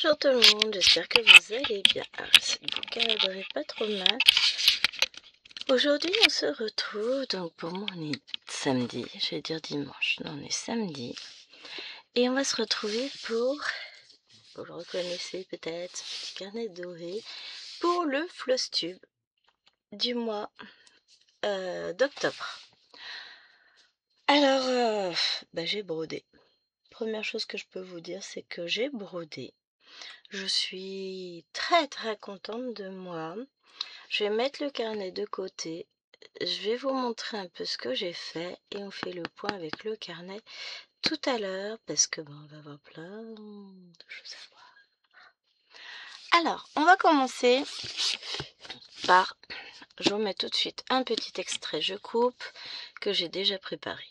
Bonjour tout le monde, j'espère que vous allez bien. Alors, cette bouquin ne devrait pas trop mal. Aujourd'hui, on se retrouve, donc pour moi, on est samedi, je vais dire dimanche, non, on est samedi. Et on va se retrouver pour, vous le reconnaissez peut-être, ce petit carnet doré, pour le Flosstube du mois d'octobre. Alors, j'ai brodé. Première chose que je peux vous dire, c'est que j'ai brodé. Je suis très contente de moi. Je vais mettre le carnet de côté. Je vais vous montrer un peu ce que j'ai fait et on fait le point avec le carnet tout à l'heure parce que on va avoir plein de choses à voir. Alors, on va commencer par, je vous mets tout de suite un petit extrait, je coupe, que j'ai déjà préparé.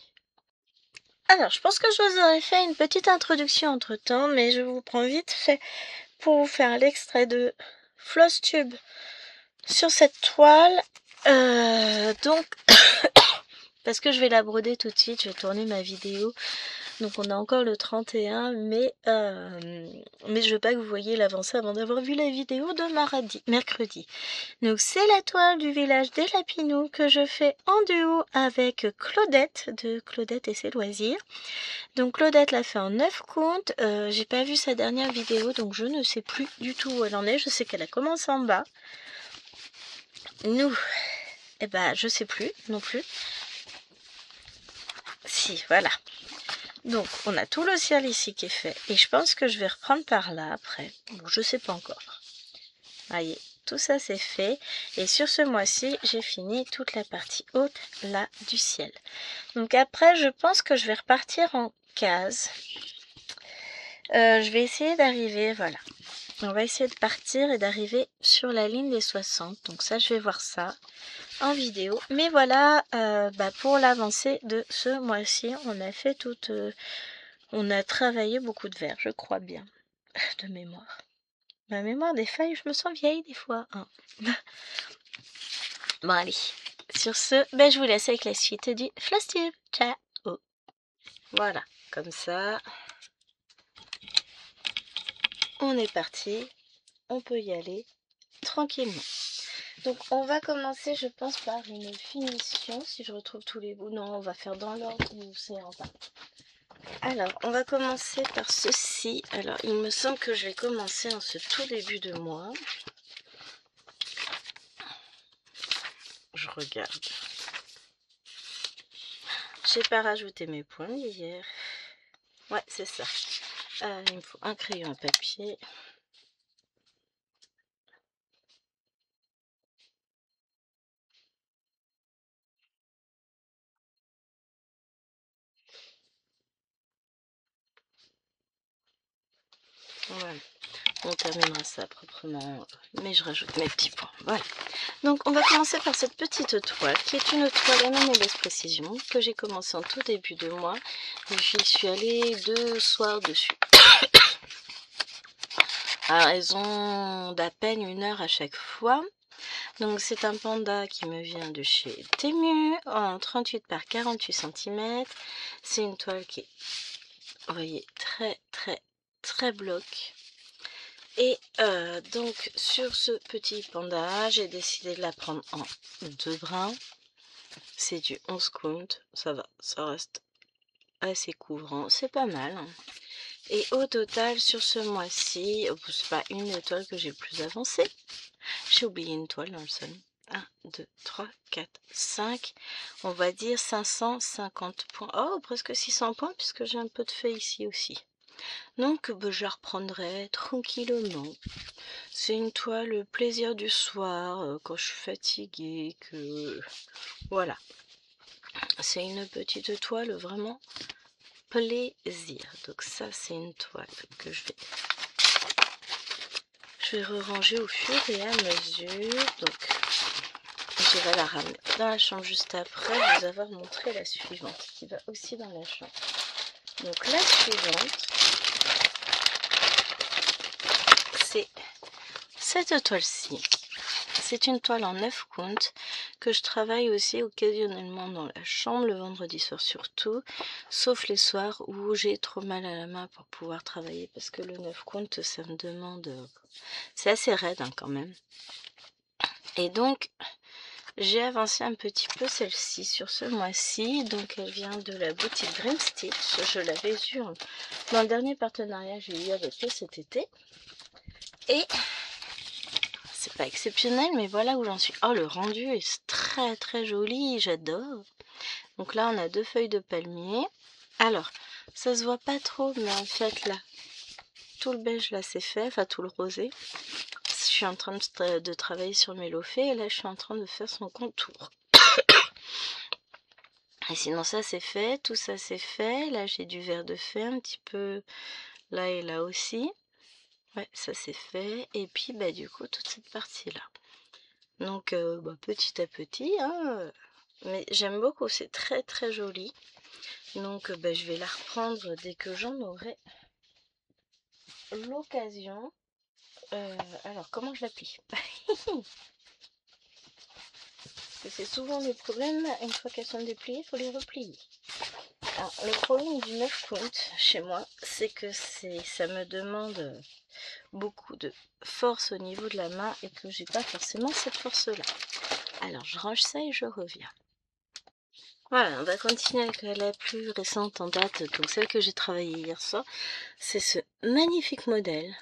Alors, je pense que je vous aurais fait une petite introduction entre temps, mais je vous prends vite fait pour vous faire l'extrait de Flosstube sur cette toile. Donc, parce que je vais la broder tout de suite, je vais tourner ma vidéo. Donc on a encore le 31, mais je veux pas que vous voyez l'avancée avant d'avoir vu la vidéo de mercredi. Donc c'est la toile du village des Lapinous que je fais en duo avec Claudette, de Claudette et ses loisirs. Donc Claudette l'a fait en 9 comptes, j'ai pas vu sa dernière vidéo, donc je ne sais plus du tout où elle en est, je sais qu'elle a commencé en bas. Nous, je sais plus non plus. Si, voilà. Donc, on a tout le ciel ici qui est fait. Et je pense que je vais reprendre par là après. Bon, je sais pas encore. Voyez, tout ça c'est fait. Et sur ce mois-ci, j'ai fini toute la partie haute, là, du ciel. Donc après, je pense que je vais repartir en case. Je vais essayer d'arriver, voilà. On va essayer de partir et d'arriver sur la ligne des 60. Donc ça, je vais voir ça en vidéo. Mais voilà, pour l'avancée de ce mois-ci, on a fait toute... on a travaillé beaucoup de verre, je crois bien, de mémoire. Ma mémoire des feuilles, je me sens vieille des fois. Hein. Bon allez, sur ce, je vous laisse avec la suite du Flosstube. Ciao. Voilà, comme ça, on est parti. On peut y aller tranquillement. Donc on va commencer, je pense, par une finition. Si je retrouve tous les bouts, non, on va faire dans l'ordre où c'est en bas. Alors, on va commencer par ceci. Alors, il me semble que je vais commencer en ce tout début de mois. Je regarde. J'ai pas rajouté mes points hier. Ouais, c'est ça. Il me faut un crayon à papier. Voilà. On terminera ça proprement, mais je rajoute mes petits points. Voilà. Donc on va commencer par cette petite toile, qui est une toile à non mauvaise précision, que j'ai commencé en tout début de mois. J'y suis allée 2 soirs dessus. À raison d'à peine 1 heure à chaque fois. Donc c'est un panda qui me vient de chez Temu, en 38 par 48 cm. C'est une toile qui est, vous voyez, très bloc. Et donc sur ce petit panda, j'ai décidé de la prendre en 2 brins. C'est du 11 count, ça va, ça reste assez couvrant, c'est pas mal. Hein. Et au total, sur ce mois-ci, c'est pas une étoile que j'ai le plus avancée. J'ai oublié une toile dans le sol. 1, 2, 3, 4, 5. On va dire 550 points. Oh, presque 600 points puisque j'ai un peu de feuilles ici aussi. Donc, je la reprendrai tranquillement. C'est une toile plaisir du soir, quand je suis fatiguée, que... Voilà. C'est une petite toile vraiment plaisir. Donc ça, c'est une toile que je vais ranger au fur et à mesure. Donc, je vais la ramener dans la chambre juste après vous avoir montré la suivante, qui va aussi dans la chambre. Donc la suivante, c'est cette toile-ci. C'est une toile en 9 comptes que je travaille aussi occasionnellement dans la chambre, le vendredi soir surtout, sauf les soirs où j'ai trop mal à la main pour pouvoir travailler, parce que le 9 compte, ça me demande... c'est assez raide hein, quand même. Et donc, j'ai avancé un petit peu celle-ci sur ce mois-ci, donc elle vient de la boutique Dream Stitch. Je l'avais vue dans le dernier partenariat que j'ai eu avec eux cet été. Et c'est pas exceptionnel, mais voilà où j'en suis. Oh, le rendu est très très joli, j'adore. Donc là, on a 2 feuilles de palmier. Alors, ça se voit pas trop, mais en fait là, tout le beige là c'est fait, enfin tout le rosé. Je suis en train de travailler sur mes loffets et là je suis en train de faire son contour. Et sinon ça c'est fait, tout ça c'est fait. Là j'ai du vert de fée un petit peu là et là aussi. Ouais, ça c'est fait. Et puis bah du coup toute cette partie là. Donc petit à petit, hein, mais j'aime beaucoup, c'est très très joli. Donc je vais la reprendre dès que j'en aurai l'occasion. Alors comment je l'applique? C'est souvent le problème, une fois qu'elles sont dépliées, il faut les replier. Alors, le problème du 9 count chez moi, c'est que ça me demande beaucoup de force au niveau de la main et que j'ai pas forcément cette force-là. Alors, je range ça et je reviens. Voilà, on va continuer avec la plus récente en date, donc celle que j'ai travaillée hier soir. C'est ce magnifique modèle.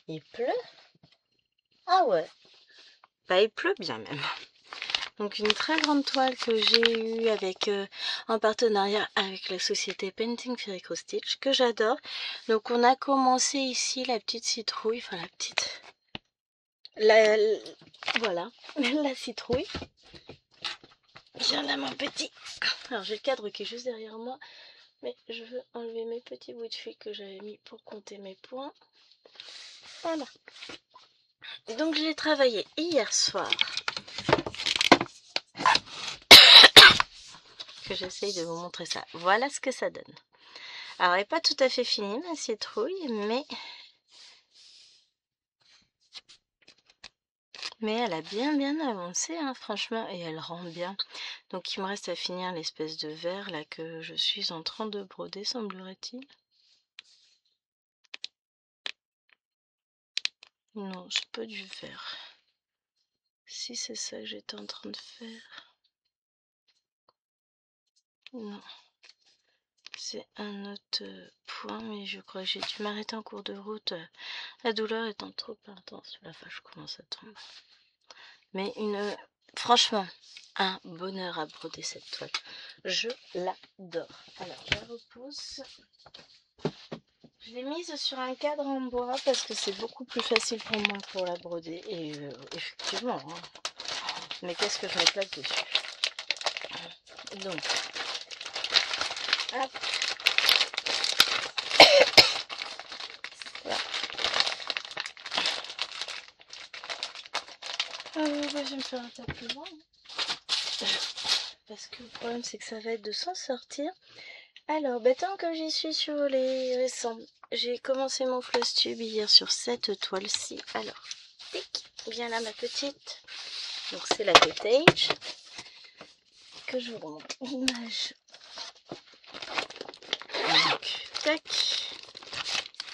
Il pleut? Ah ouais, il pleut bien même. Donc une très grande toile que j'ai eue avec en partenariat avec la société Painting Fairy Cross Stitch que j'adore. Donc on a commencé ici la petite citrouille, enfin la petite, voilà, la citrouille. Viens là mon petit. Alors j'ai le cadre qui est juste derrière moi, mais je veux enlever mes petits bouts de fil que j'avais mis pour compter mes points. Voilà. Donc je l'ai travaillé hier soir. Que j'essaye de vous montrer ça. Voilà ce que ça donne. Alors elle n'est pas tout à fait finie ma citrouille, mais elle a bien avancé hein, franchement, et elle rend bien. Donc il me reste à finir l'espèce de verre là que je suis en train de broder, semblerait-il. Non, c'est pas du verre. Si c'est ça que j'étais en train de faire. Non. C'est un autre point, mais je crois que j'ai dû m'arrêter en cours de route. La douleur étant trop intense. La vache commence à tomber. Mais franchement, un bonheur à broder cette toile. Je l'adore. Alors, je la repousse. Je l'ai mise sur un cadre en bois parce que c'est beaucoup plus facile pour moi pour la broder. Et effectivement, hein. Mais qu'est-ce que je m'éclate dessus. Donc, hop. Voilà. Je vais me faire un tas plus loin. Parce que le problème c'est que ça va être de s'en sortir. Alors, tant que j'y suis sur les récents, j'ai commencé mon floss tube hier sur cette toile-ci. Alors, tic, bien là ma petite. Donc c'est la cottage que je vous remonte l'image. Donc, tac,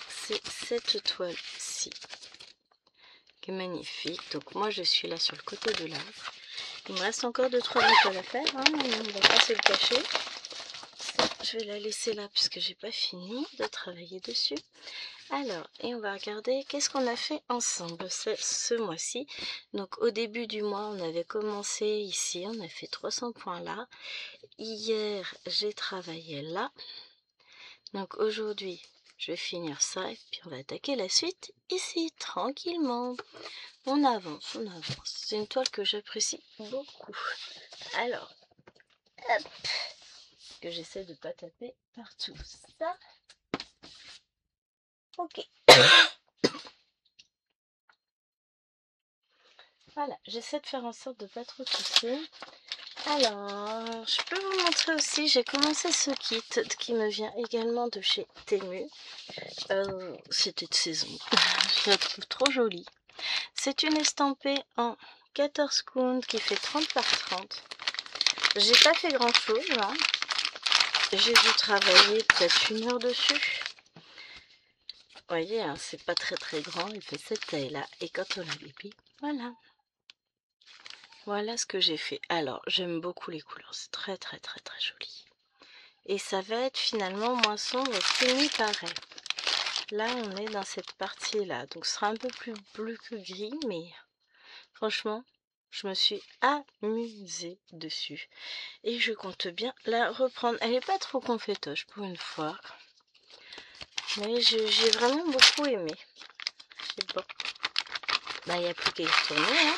c'est cette toile-ci qui est magnifique. Donc moi je suis là sur le côté de l'arbre. Il me reste encore 2-3 étoiles à faire, hein, on va pas se le cacher. Je vais la laisser là puisque j'ai pas fini de travailler dessus. Alors, et on va regarder qu'est-ce qu'on a fait ensemble ce mois-ci. Donc au début du mois, on avait commencé ici, on a fait 300 points là. Hier, j'ai travaillé là. Donc aujourd'hui, je vais finir ça et puis on va attaquer la suite ici, tranquillement. On avance, on avance. C'est une toile que j'apprécie beaucoup. Alors, hop, que j'essaie de pas taper partout. Ça, ok. Voilà, j'essaie de faire en sorte de pas trop tousser. Alors, je peux vous montrer aussi, j'ai commencé ce kit qui me vient également de chez Temu. C'était de saison. Je la trouve trop jolie. C'est une estampée en 14 counts qui fait 30 par 30. J'ai pas fait grand chose là. J'ai dû travailler peut-être 1 heure dessus. Vous voyez, hein, c'est pas très grand, il fait cette taille là. Et quand on a pipi, voilà. Voilà ce que j'ai fait. Alors, j'aime beaucoup les couleurs, c'est très joli. Et ça va être finalement moins sombre qu'il n'y paraît. Là, on est dans cette partie-là. Donc, ce sera un peu plus bleu que gris, mais franchement, je me suis amusée dessus. Et je compte bien la reprendre. Elle n'est pas trop confétoche pour une fois. Mais j'ai vraiment beaucoup aimé. C'est bon. Bah, il n'y a plus qu'à y retourner. Hein.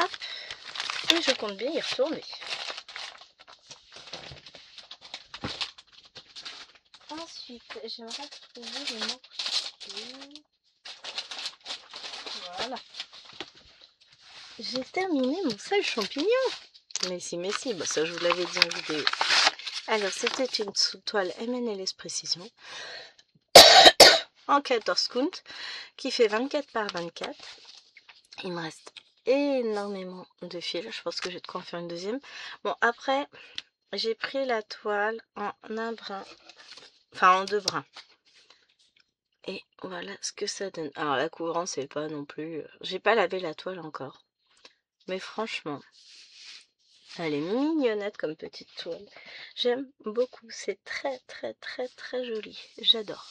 Hop. Et je compte bien y retourner. Ensuite, j'aimerais trouver le morceau. Voilà. J'ai terminé mon sel champignon. Mais si, bah, ça je vous l'avais dit en vidéo. Alors, c'était une sous-toile M&LS Précision en 14 counts qui fait 24 par 24. Il me reste énormément de fils. Je pense que j'ai de quoi en faire une deuxième. Bon, après, j'ai pris la toile en un brin, enfin en 2 brins. Et voilà ce que ça donne. Alors, la couvrance, c'est pas non plus... J'ai pas lavé la toile encore. Mais franchement, elle est mignonnette comme petite toile. J'aime beaucoup. C'est très joli. J'adore.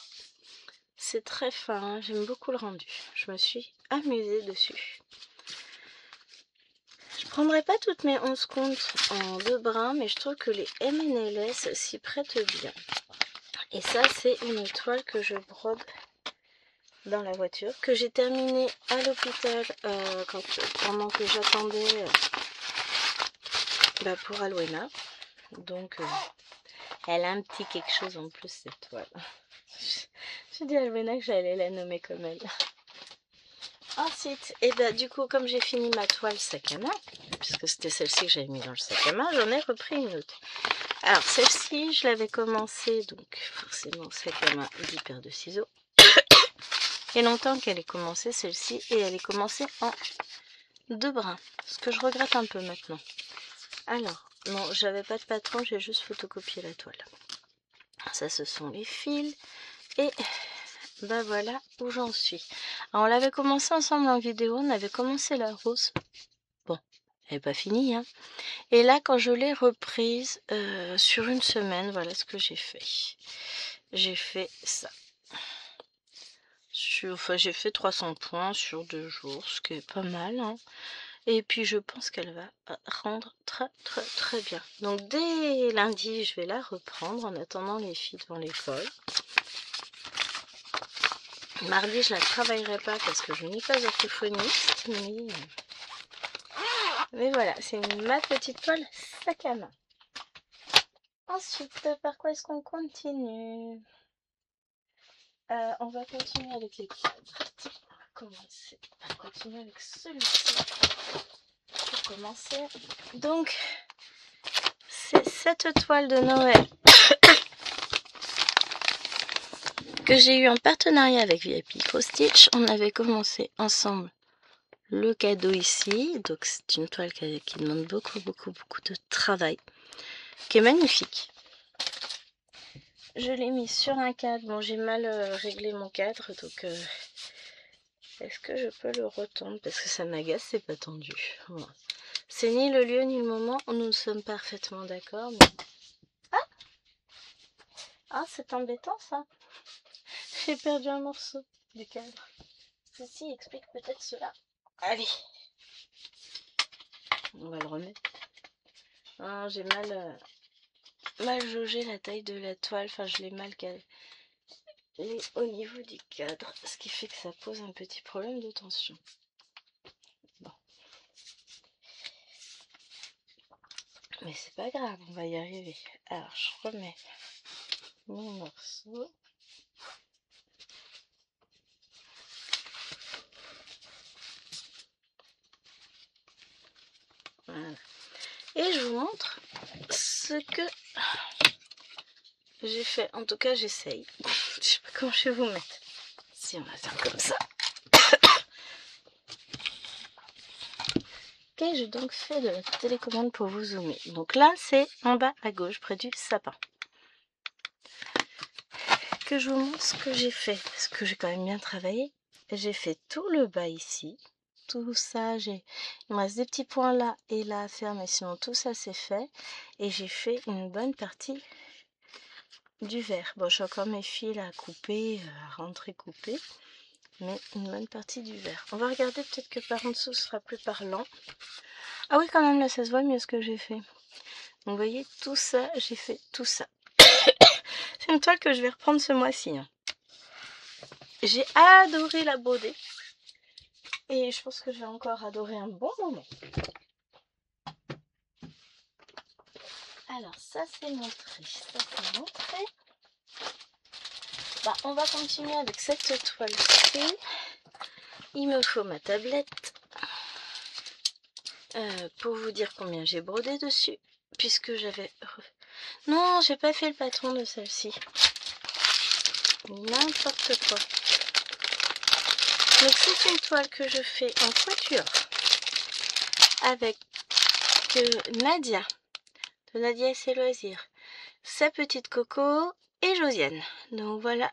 C'est très fin. Hein. J'aime beaucoup le rendu. Je me suis amusée dessus. Je prendrai pas toutes mes 11 comptes en 2 brins, mais je trouve que les M&LS s'y prêtent bien. Et ça, c'est une toile que je brode dans la voiture, que j'ai terminée à l'hôpital pendant que j'attendais pour Alwena. Donc, elle a un petit quelque chose en plus, cette toile. J'ai dit à Alwena que j'allais la nommer comme elle. Ensuite, du coup, comme j'ai fini ma toile sac à main, puisque c'était celle-ci que j'avais mis dans le sac à main, j'en ai repris une autre. Alors, celle-ci, je l'avais commencé, donc forcément, sac à main, 10 paires de ciseaux. Il y a longtemps qu'elle est commencée, celle-ci, et elle est commencée en 2 brins, ce que je regrette un peu maintenant. Alors, non, j'avais pas de patron, j'ai juste photocopié la toile. Ça, ce sont les fils, et ben voilà où j'en suis. Alors, on l'avait commencé ensemble en vidéo, on avait commencé la rose. Bon, elle n'est pas finie, hein. Et là, quand je l'ai reprise sur une semaine, voilà ce que j'ai fait. J'ai fait ça. J'ai fait 300 points sur 2 jours, ce qui est pas mal. Hein. Et puis, je pense qu'elle va rendre très bien. Donc, dès lundi, je vais la reprendre en attendant les filles devant l'école. Mardi, je la travaillerai pas parce que je n'ai pas orthophoniste. Mais voilà, c'est ma petite toile sac à main. Ensuite, par quoi est-ce qu'on continue? On va continuer avec les cadres. On va commencer. On va continuer avec celui-ci. Pour commencer. Donc, c'est cette toile de Noël que j'ai eu en partenariat avec VIP Cross Stitch. On avait commencé ensemble le cadeau ici. Donc, c'est une toile qui demande beaucoup de travail. Qui est magnifique. Je l'ai mis sur un cadre. Bon, j'ai mal réglé mon cadre. Donc, est-ce que je peux le retendre? Parce que ça m'agace, c'est pas tendu. Bon. C'est ni le lieu ni le moment où nous sommes parfaitement d'accord. Mais... Ah, c'est embêtant ça. J'ai perdu un morceau du cadre. Ceci explique peut-être cela. Allez. On va le remettre. Ah, j'ai mal jaugé la taille de la toile. Enfin, je l'ai mal calé au niveau du cadre. Ce qui fait que ça pose un petit problème de tension. Bon. Mais c'est pas grave, on va y arriver. Alors, je remets mon morceau. Voilà. Et je vous montre ce que j'ai fait. En tout cas, j'essaye. Je sais pas comment je vais vous mettre. Si on va faire comme ça. Qu'ai-je donc fait de la télécommande pour vous zoomer? Donc là, c'est en bas à gauche, près du sapin. Que je vous montre ce que j'ai fait, parce que j'ai quand même bien travaillé. J'ai fait tout le bas ici. Tout ça, il me reste des petits points là et là à faire, mais sinon tout ça c'est fait. Et j'ai fait une bonne partie du verre. Bon, j'ai encore mes fils à couper, à rentrer couper, mais une bonne partie du verre. On va regarder, peut-être que par en dessous ce sera plus parlant. Ah oui, quand même, là ça se voit mieux ce que j'ai fait. Donc vous voyez, tout ça, j'ai fait tout ça. C'est une toile que je vais reprendre ce mois-ci. Hein. J'ai adoré la broder. Et je pense que je vais encore adorer un bon moment. Alors ça c'est montré, ça c'est montré. Bah, on va continuer avec cette toile-ci. Il me faut ma tablette pour vous dire combien j'ai brodé dessus. Puisque j'avais... Non, j'ai pas fait le patron de celle-ci. N'importe quoi. Donc c'est une toile que je fais en quatuor. Avec Nadia. De Nadia et ses loisirs. Sa petite Coco et Josiane. Donc voilà.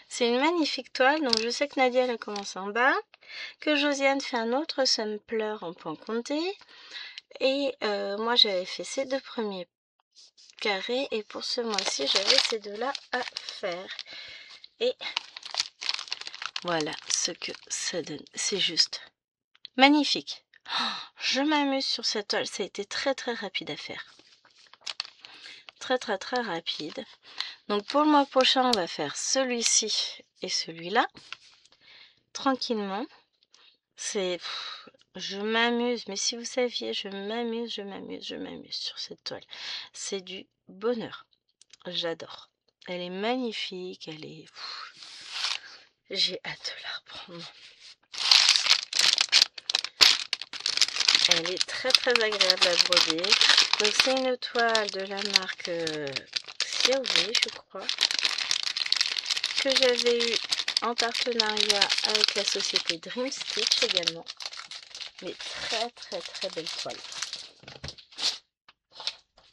C'est une magnifique toile. Donc je sais que Nadia elle a commencé en bas. Que Josiane fait un autre sampler en point compté. Et moi j'avais fait ces deux premiers carrés. Et pour ce mois-ci j'avais ces deux-là à faire. Et voilà ce que ça donne. C'est juste magnifique. Je m'amuse sur cette toile. Ça a été très très rapide à faire. Très rapide. Donc pour le mois prochain, on va faire celui-ci et celui-là. Tranquillement. Je m'amuse, mais si vous saviez, je m'amuse sur cette toile. C'est du bonheur. J'adore. Elle est magnifique, elle est... J'ai hâte de la reprendre. Elle est très agréable à broder. Donc c'est une toile de la marque Xiaomi, je crois, que j'avais eu en partenariat avec la société Dream Stitch également. Mais très belle toile.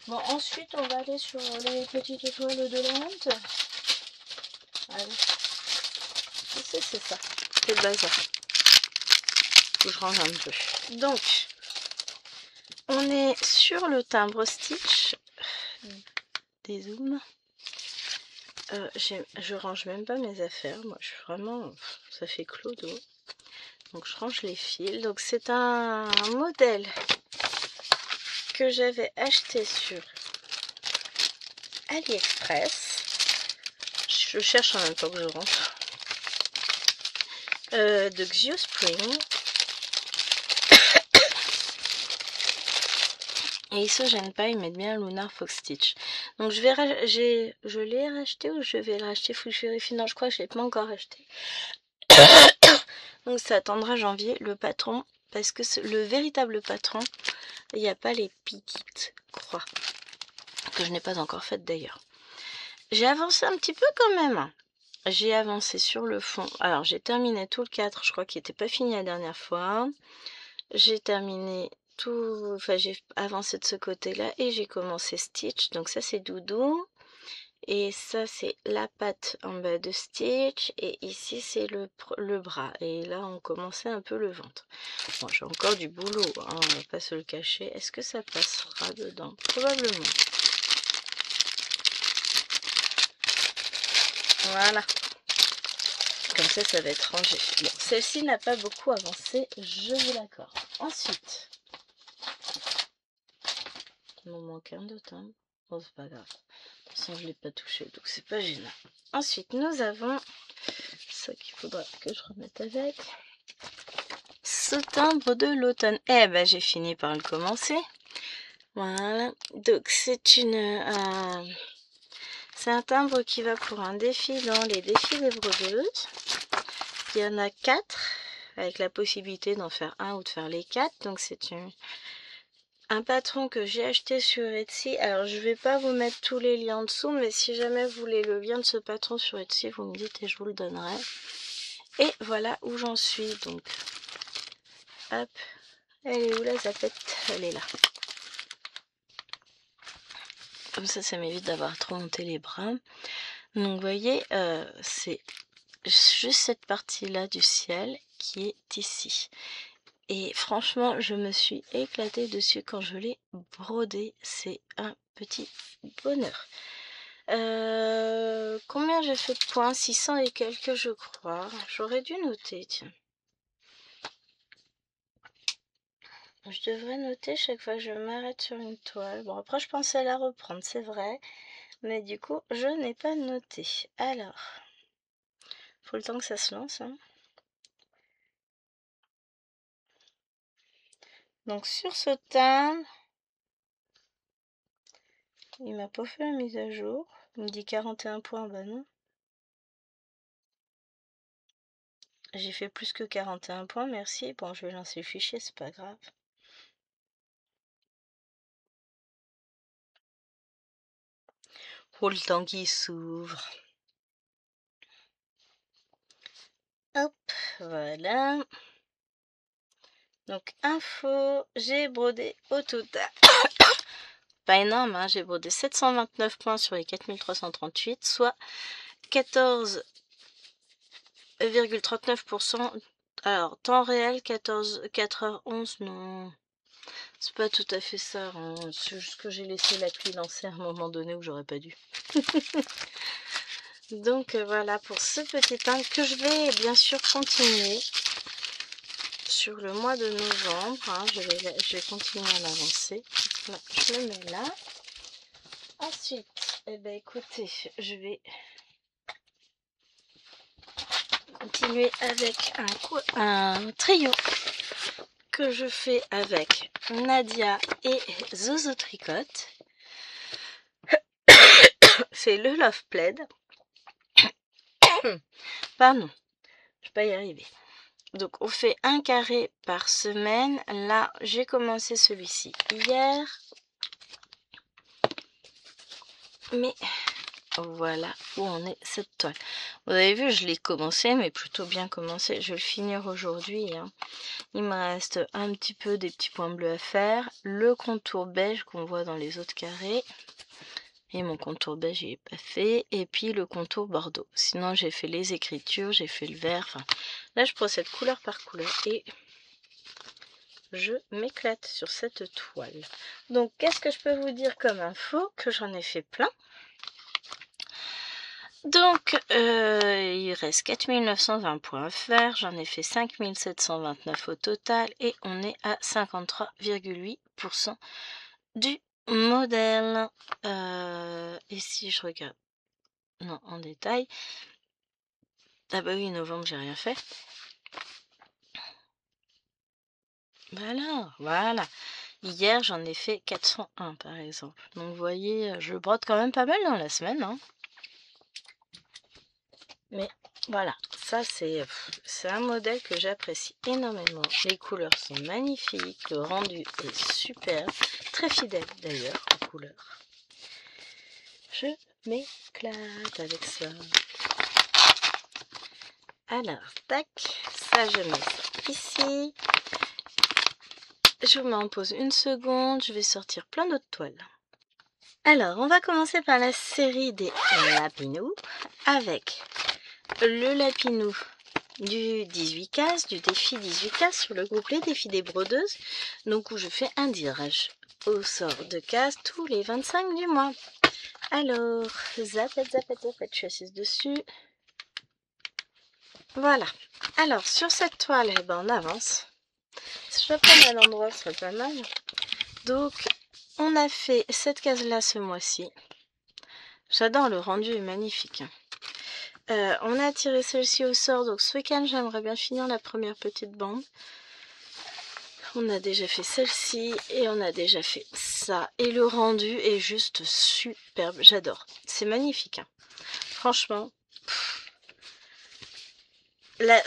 Bon, ensuite on va aller sur les petites toiles de la honte. Allez. C'est ça. C'est le bazar. Faut que je range un peu. Donc, on est sur le timbre Stitch. Des zooms. Je range même pas mes affaires. Moi, je suis vraiment... Ça fait clodo. Donc, je range les fils. Donc, c'est un modèle que j'avais acheté sur AliExpress. Je cherche en même temps que je rentre. De Xio Spring. Et ils se gênent pas, ils mettent bien Lunar Fox Stitch. Donc je l'ai racheté ou je vais le racheter, faut que je vérifie. Non, je crois que je l'ai pas encore acheté. Donc ça attendra janvier le patron, parce que le véritable patron, il n'y a pas les petites croix, que je n'ai pas encore faites d'ailleurs. J'ai avancé un petit peu quand même. J'ai avancé sur le fond. Alors j'ai terminé tout le 4, je crois qu'il n'était pas fini la dernière fois. J'ai terminé tout, enfin j'ai avancé de ce côté-là et j'ai commencé Stitch. Donc ça c'est Doudou. Et ça c'est la patte en bas de Stitch. Et ici c'est le bras. Et là on commençait un peu le ventre. Bon, j'ai encore du boulot, hein, on va pas se le cacher. Est-ce que ça passera dedans? Probablement. Voilà. Comme ça va être rangé. Bon, celle-ci n'a pas beaucoup avancé, je vous l'accorde. Ensuite, il m'en manque un de timbre. Bon, c'est pas grave. De toute façon, je ne l'ai pas touché, donc c'est pas gênant. Ensuite, nous avons ça qu'il faudra que je remette avec. Ce timbre de l'automne. Eh ben, j'ai fini par le commencer. Voilà. Donc, c'est un timbre qui va pour un défi dans les défis des brodeuses. Il y en a 4, avec la possibilité d'en faire un ou de faire les 4. Donc c'est un patron que j'ai acheté sur Etsy. Alors je vais pas vous mettre tous les liens en dessous, mais si jamais vous voulez le lien de ce patron sur Etsy, vous me dites et je vous le donnerai. Et voilà où j'en suis. Donc hop, Elle est où la zapette? Elle est là. Comme ça m'évite d'avoir trop monté les bras. Donc vous voyez, c'est juste cette partie-là du ciel qui est ici. Et franchement, je me suis éclatée dessus quand je l'ai brodé. C'est un petit bonheur. Combien j'ai fait de points? 600 et quelques, je crois. J'aurais dû noter, tiens. Je devrais noter chaque fois que je m'arrête sur une toile. Bon, après, je pensais la reprendre, c'est vrai. Mais du coup, je n'ai pas noté. Alors, faut le temps que ça se lance, hein. Donc, sur ce timbre, il m'a pas fait la mise à jour. Il me dit 41 points, bah non. J'ai fait plus que 41 points, merci. Bon, je vais lancer le fichier, c'est pas grave. Faut le temps qu'il s'ouvre. Hop, voilà. Donc, info, j'ai brodé au total. Pas énorme, hein, j'ai brodé 729 points sur les 4338, soit 14,39%. Alors, temps réel, 4h11, non. C'est pas tout à fait ça, hein. C'est juste que j'ai laissé l'appli lancer à un moment donné où j'aurais pas dû. Donc voilà pour ce petit temps que je vais bien sûr continuer sur le mois de novembre. Hein, je vais continuer à l'avancer. Je le mets là. Ensuite, eh ben, écoutez, je vais continuer avec un trio que je fais avec Nadia et Zozo Tricote. C'est le Love Plaid. Pardon, je vais pas y arriver. Donc on fait un carré par semaine. Là, j'ai commencé celui-ci hier. Mais voilà où en est cette toile. Vous avez vu, je l'ai commencé, mais plutôt bien commencé. Je vais le finir aujourd'hui, hein. Il me reste un petit peu des petits points bleus à faire. Le contour beige qu'on voit dans les autres carrés. Et mon contour beige, il n'est pas fait. Et puis le contour bordeaux. Sinon, j'ai fait les écritures, j'ai fait le vert. Enfin, là, je procède couleur par couleur. Et je m'éclate sur cette toile. Donc, qu'est-ce que je peux vous dire comme info? Que j'en ai fait plein. Donc, il reste 4920 points à faire. J'en ai fait 5729 au total. Et on est à 53,8% du modèle. Et si je regarde, non, en détail. Ah bah oui, novembre, j'ai rien fait. Voilà. Hier, j'en ai fait 401, par exemple. Donc, vous voyez, je brode quand même pas mal dans la semaine, hein. Mais voilà, ça c'est un modèle que j'apprécie énormément. Les couleurs sont magnifiques, le rendu est super, très fidèle d'ailleurs aux couleurs. Je m'éclate avec ça. Alors, tac, ça je mets ça ici. Je vous mets en pause une seconde, je vais sortir plein d'autres toiles. Alors, on va commencer par la série des lapinous avec le lapinou du 18 cases, du défi 18 cases sur le groupe Les Défis des Brodeuses, donc où je fais un tirage au sort de cases tous les 25 du mois. Alors, zapette, je suis assise dessus. Voilà. Alors, sur cette toile, eh ben, on avance. Si je la prends à l'endroit, ce serait pas mal. Donc, on a fait cette case-là ce mois-ci. J'adore, le rendu est magnifique. On a tiré celle-ci au sort, donc ce week-end j'aimerais bien finir la première petite bande. On a déjà fait celle-ci et on a déjà fait ça. Et le rendu est juste superbe, j'adore. C'est magnifique, hein. Franchement.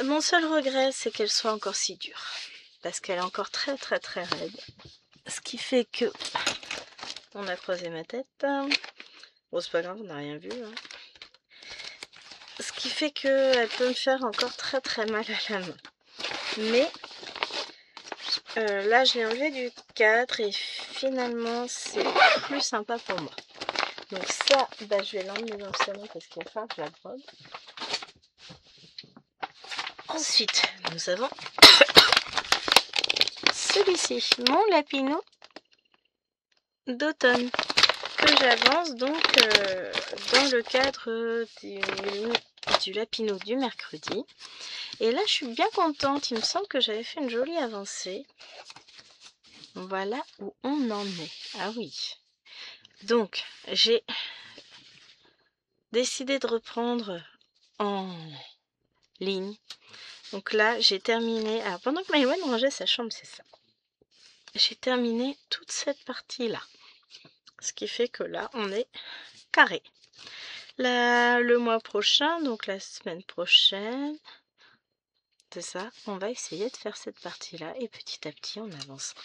Mon seul regret, c'est qu'elle soit encore si dure. Parce qu'elle est encore très très très raide. Ce qui fait que... On a croisé ma tête. Bon, c'est pas grave, on n'a rien vu, hein. Ce qui fait qu'elle peut me faire encore très très mal à la main. Mais Là, je l'ai enlevé du 4 et finalement, c'est plus sympa pour moi. Donc ça, bah, je vais l'emmener dans le salon parce qu'il va falloir que je la brode. Ensuite, nous avons celui-ci, mon Lapino d'automne, que j'avance donc dans le cadre du Lapino du mercredi. Et là, je suis bien contente. Il me semble que j'avais fait une jolie avancée. Voilà où on en est. Ah oui. Donc, j'ai décidé de reprendre en ligne. Donc là, j'ai terminé. Alors, pendant que Maïwen rangeait sa chambre, c'est ça. J'ai terminé toute cette partie-là. Ce qui fait que là, on est carré. Là, le mois prochain, donc la semaine prochaine, c'est ça, on va essayer de faire cette partie-là et petit à petit, on avancera.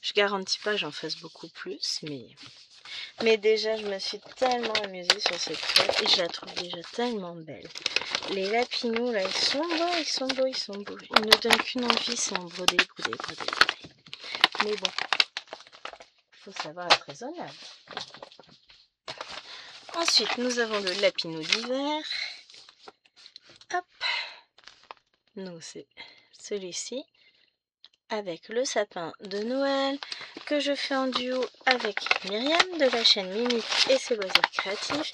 Je garantis pas que j'en fasse beaucoup plus, mais déjà, je me suis tellement amusée sur cette toile et je la trouve déjà tellement belle. Les lapinous, là, ils sont beaux, ils sont beaux, ils sont beaux. Ils ne donnent qu'une envie, c'est en broder, broder, broder, broder. Mais bon, il faut savoir être raisonnable. Ensuite, nous avons le lapinou d'hiver. Hop. Nous, c'est celui-ci. Avec le sapin de Noël que je fais en duo avec Myriam de la chaîne Mimi et ses loisirs créatifs.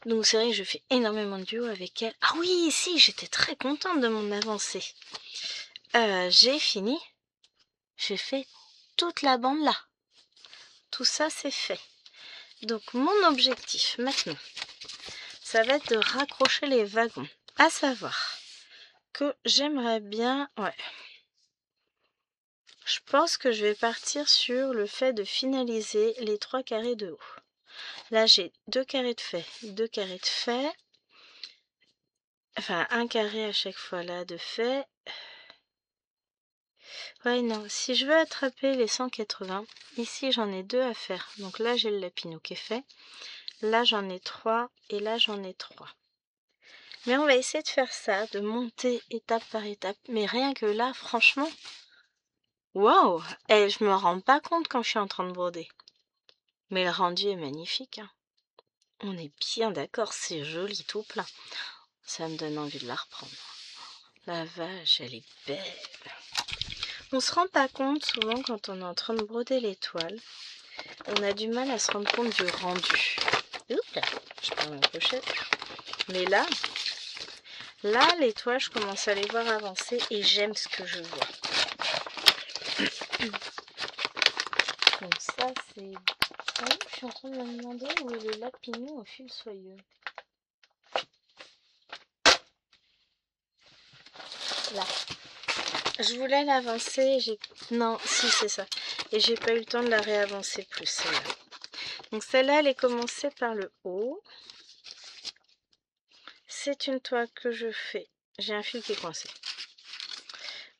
Donc c'est vrai que je fais énormément de duo avec elle. Ah oui, si, j'étais très contente de mon avancée. J'ai fini. J'ai fait toute la bande là. Tout ça c'est fait. Donc mon objectif maintenant, ça va être de raccrocher les wagons. À savoir que j'aimerais bien... Ouais. Je pense que je vais partir sur le fait de finaliser les 3 carrés de haut. Là, j'ai 2 carrés de fait, 2 carrés de fait. Enfin, un carré à chaque fois là de fait. Ouais, non, si je veux attraper les 180, ici j'en ai 2 à faire. Donc là, j'ai le lapino qui est fait. Là, j'en ai 3 et là, j'en ai 3. Mais on va essayer de faire ça, de monter étape par étape. Mais rien que là, franchement, waouh! Et je me rends pas compte quand je suis en train de broder. Mais le rendu est magnifique, hein. On est bien d'accord, c'est joli tout plein. Ça me donne envie de la reprendre. La vache, elle est belle. On se rend pas compte souvent quand on est en train de broder les toiles. On a du mal à se rendre compte du rendu. Oups là, je perds ma pochette. Mais là, les toiles, je commence à les voir avancer et j'aime ce que je vois. Donc ça, c'est... Ah oui, je suis en train de me demander où est le lapino au fil soyeux. Là. Je voulais l'avancer, non, si c'est ça. Et j'ai pas eu le temps de la réavancer plus, celle-là. Donc celle-là, elle est commencée par le haut. C'est une toile que je fais. J'ai un fil qui est coincé.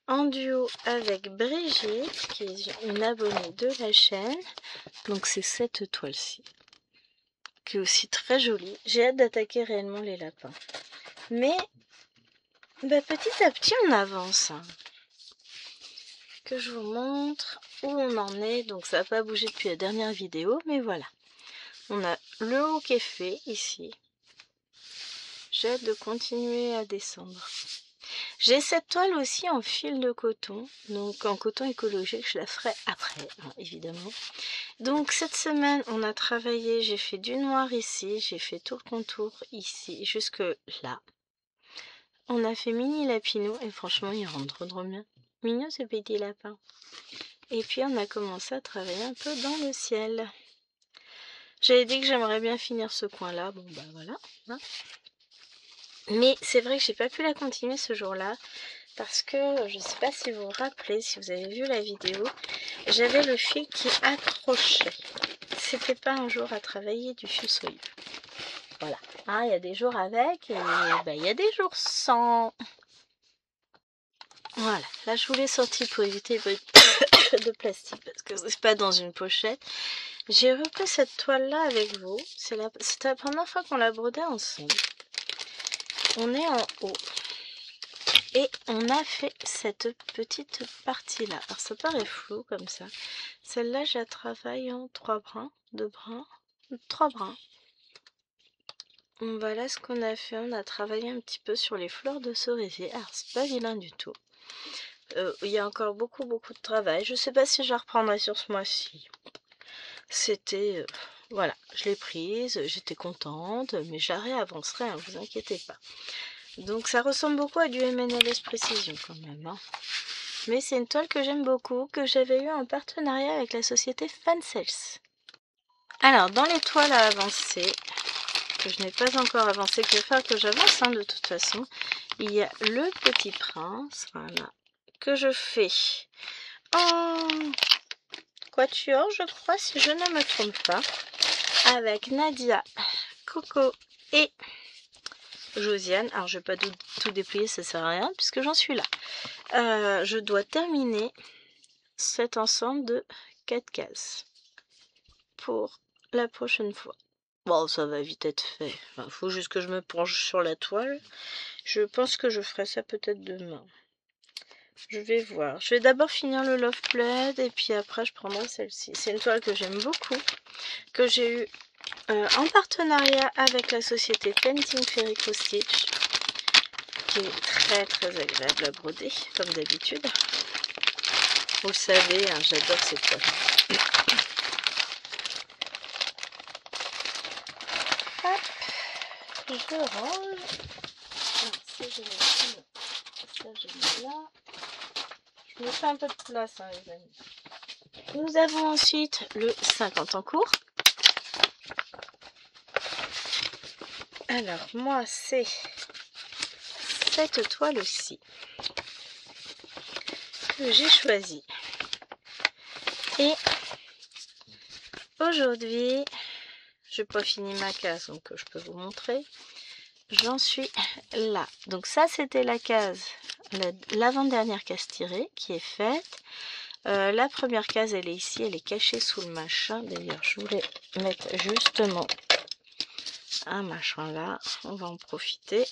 En duo avec Brigitte, qui est une abonnée de la chaîne. Donc c'est cette toile-ci, qui est aussi très jolie. J'ai hâte d'attaquer réellement les lapins. Mais bah, petit à petit, on avance. Hein. Que je vous montre où on en est. Donc ça n'a pas bougé depuis la dernière vidéo, mais voilà. On a le haut qui est fait ici. J'ai hâte de continuer à descendre. J'ai cette toile aussi en fil de coton, donc en coton écologique, je la ferai après, hein, évidemment. Donc cette semaine, on a travaillé, j'ai fait du noir ici, j'ai fait tout le contour ici, jusque là. On a fait mini lapino et franchement, il rentre trop bien. Mignon ce petit lapin. Et puis on a commencé à travailler un peu dans le ciel. J'avais dit que j'aimerais bien finir ce coin-là, bon bah voilà. Hein. Mais c'est vrai que j'ai pas pu la continuer ce jour-là parce que je sais pas si vous vous rappelez, si vous avez vu la vidéo, j'avais le fil qui accrochait. C'était pas un jour à travailler du fil soyeux. Voilà. Hein, il y a des jours avec et bah, il y a des jours sans. Voilà. Là, je vous l'ai sorti pour éviter de plastique parce que c'est pas dans une pochette. J'ai repris cette toile-là avec vous. C'était la première fois qu'on l'a brodée ensemble. On est en haut. Et on a fait cette petite partie là. Alors ça paraît flou comme ça. Celle-là, je la travaille en 3 brins, 2 brins, 3 brins. Voilà ce qu'on a fait. On a travaillé un petit peu sur les fleurs de cerisier. Alors c'est pas vilain du tout. Il y a encore beaucoup de travail. Je sais pas si je la reprendrai sur ce mois-ci. C'était... voilà, je l'ai prise, j'étais contente, mais je la réavancerai, hein, vous inquiétez pas. Donc ça ressemble beaucoup à du MNLS Précision quand même. Hein. Mais c'est une toile que j'aime beaucoup, que j'avais eu en partenariat avec la société Fansels. Alors, dans les toiles à avancer, que je n'ai pas encore avancé, que faire que j'avance hein, de toute façon, il y a le Petit Prince, voilà, que je fais en quatuor, je crois, si je ne me trompe pas, avec Nadia, Coco et Josiane. Alors je vais pas tout déplier, ça sert à rien puisque j'en suis là. Je dois terminer cet ensemble de 4 cases pour la prochaine fois. Bon, ça va vite être fait. Enfin, faut juste que je me penche sur la toile. Je pense que je ferai ça peut-être demain. Je vais voir. Je vais d'abord finir le Love Plaid et puis après je prendrai celle-ci. C'est une toile que j'aime beaucoup, que j'ai eu en partenariat avec la société Painting Fairy Cross Stitch, qui est très agréable à broder, comme d'habitude. Vous le savez, hein, j'adore ces toiles. Hop, je range. Alors, ça, je mets là. Ça, je mets là. Je me fais un peu de place, hein, les amis. Nous avons ensuite le 50 en cours. Alors, moi, c'est cette toile-ci que j'ai choisie. Et aujourd'hui, je n'ai pas fini ma case, donc je peux vous montrer. J'en suis là. Donc ça, c'était la case, l'avant-dernière case tirée qui est faite. La première case, elle est ici, elle est cachée sous le machin. D'ailleurs, je voulais mettre justement un machin là. On va en profiter.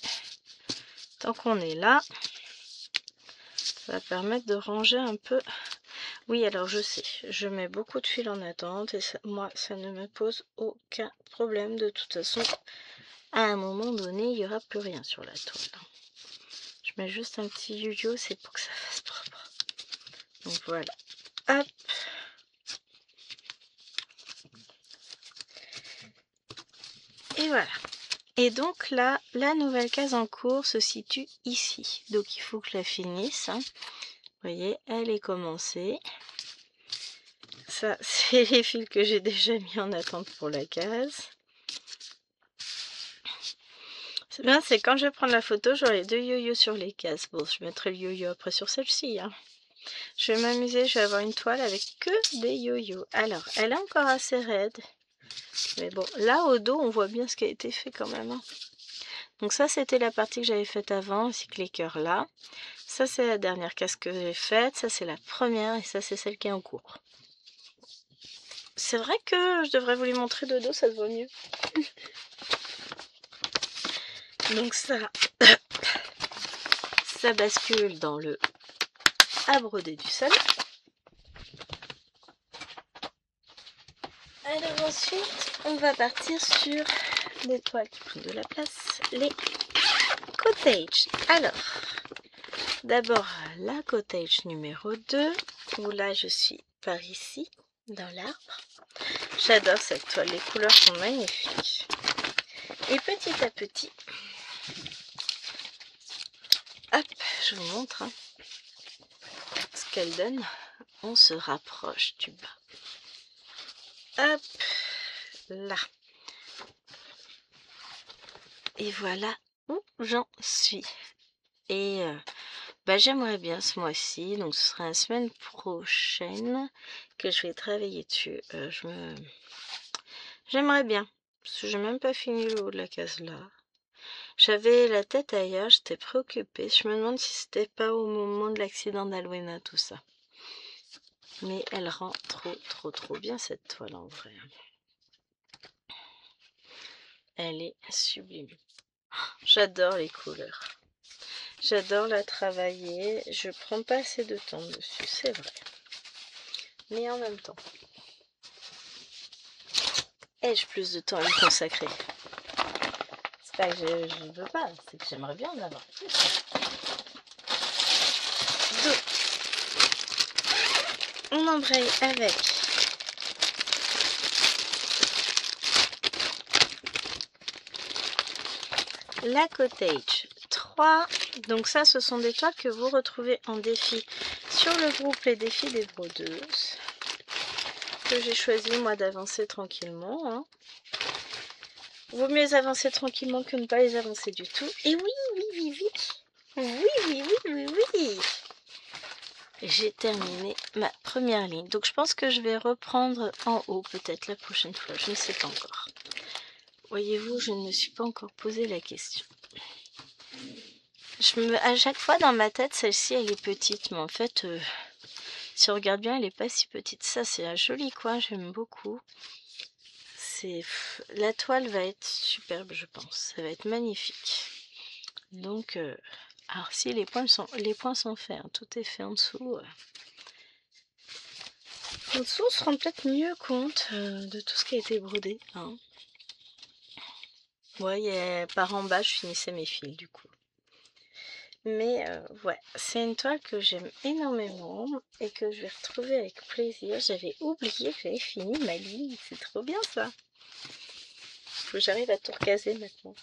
Tant qu'on est là, ça va permettre de ranger un peu. Oui, alors je sais, je mets beaucoup de fil en attente et ça, moi, ça ne me pose aucun problème. De toute façon, à un moment donné, il n'y aura plus rien sur la toile. Je mets juste un petit yo-yo, c'est pour que ça fasse propre. Donc voilà. Hop. Et voilà. Et donc là, la nouvelle case en cours se situe ici. Donc il faut que je la finisse. Hein. Vous voyez, elle est commencée. Ça, c'est les fils que j'ai déjà mis en attente pour la case. C'est bien, c'est quand je vais prendre la photo, j'aurai 2 yo-yo sur les cases. Bon, je mettrai le yo-yo après sur celle-ci. Hein. Je vais m'amuser, je vais avoir une toile avec que des yo-yo. Alors, elle est encore assez raide. Mais bon, là au dos, on voit bien ce qui a été fait quand même. Hein. Donc ça, c'était la partie que j'avais faite avant, ainsi que les cœurs là. Ça, c'est la dernière case que j'ai faite. Ça, c'est la première et ça, c'est celle qui est en cours. C'est vrai que je devrais vous les montrer de dos, ça se voit mieux. Donc ça, ça bascule dans le à broder du sol. Alors ensuite, on va partir sur des toiles qui prennent de la place, les cottage. Alors, d'abord la cottage numéro 2, où là je suis par ici, dans l'arbre. J'adore cette toile, les couleurs sont magnifiques. Et petit à petit, hop, je vous montre hein, ce qu'elle donne. On se rapproche du bas. Hop, là. Et voilà où j'en suis. Et j'aimerais bien ce mois-ci, donc ce sera la semaine prochaine que je vais travailler dessus. J'aimerais bien, parce que j'ai même pas fini le haut de la case là. J'avais la tête ailleurs, j'étais préoccupée. Je me demande si c'était pas au moment de l'accident d'Alwena, tout ça. Mais elle rend trop bien cette toile en vrai. Elle est sublime. J'adore les couleurs. J'adore la travailler. Je prends pas assez de temps dessus, c'est vrai. Mais en même temps, ai-je plus de temps à me consacrer? C'est pas que je ne veux pas, c'est que j'aimerais bien en avoir plus. Donc, on embraye avec la Cottage 3. Donc ça, ce sont des toiles que vous retrouvez en défi sur le groupe Les Défis des Brodeuses, que j'ai choisi moi d'avancer tranquillement. Hein. Vaut mieux les avancer tranquillement que ne pas les avancer du tout. Et oui, oui, oui, oui. Oui, oui, oui, oui, oui. J'ai terminé ma première ligne. Donc je pense que je vais reprendre en haut peut-être la prochaine fois. Je ne sais pas encore. Voyez-vous, je ne me suis pas encore posé la question. À chaque fois dans ma tête, celle-ci elle est petite. Mais en fait, si on regarde bien, elle n'est pas si petite. Ça, c'est un joli coin. J'aime beaucoup. La toile va être superbe, je pense. Ça va être magnifique. Donc, alors si les points sont faits, hein, tout est fait en dessous. En dessous, on se rend peut-être mieux compte de tout ce qui a été brodé. Hein. Ouais, par en bas, je finissais mes fils du coup. Mais ouais, c'est une toile que j'aime énormément et que je vais retrouver avec plaisir. J'avais oublié que j'avais fini ma ligne. C'est trop bien ça. Faut que j'arrive à tout recaser maintenant.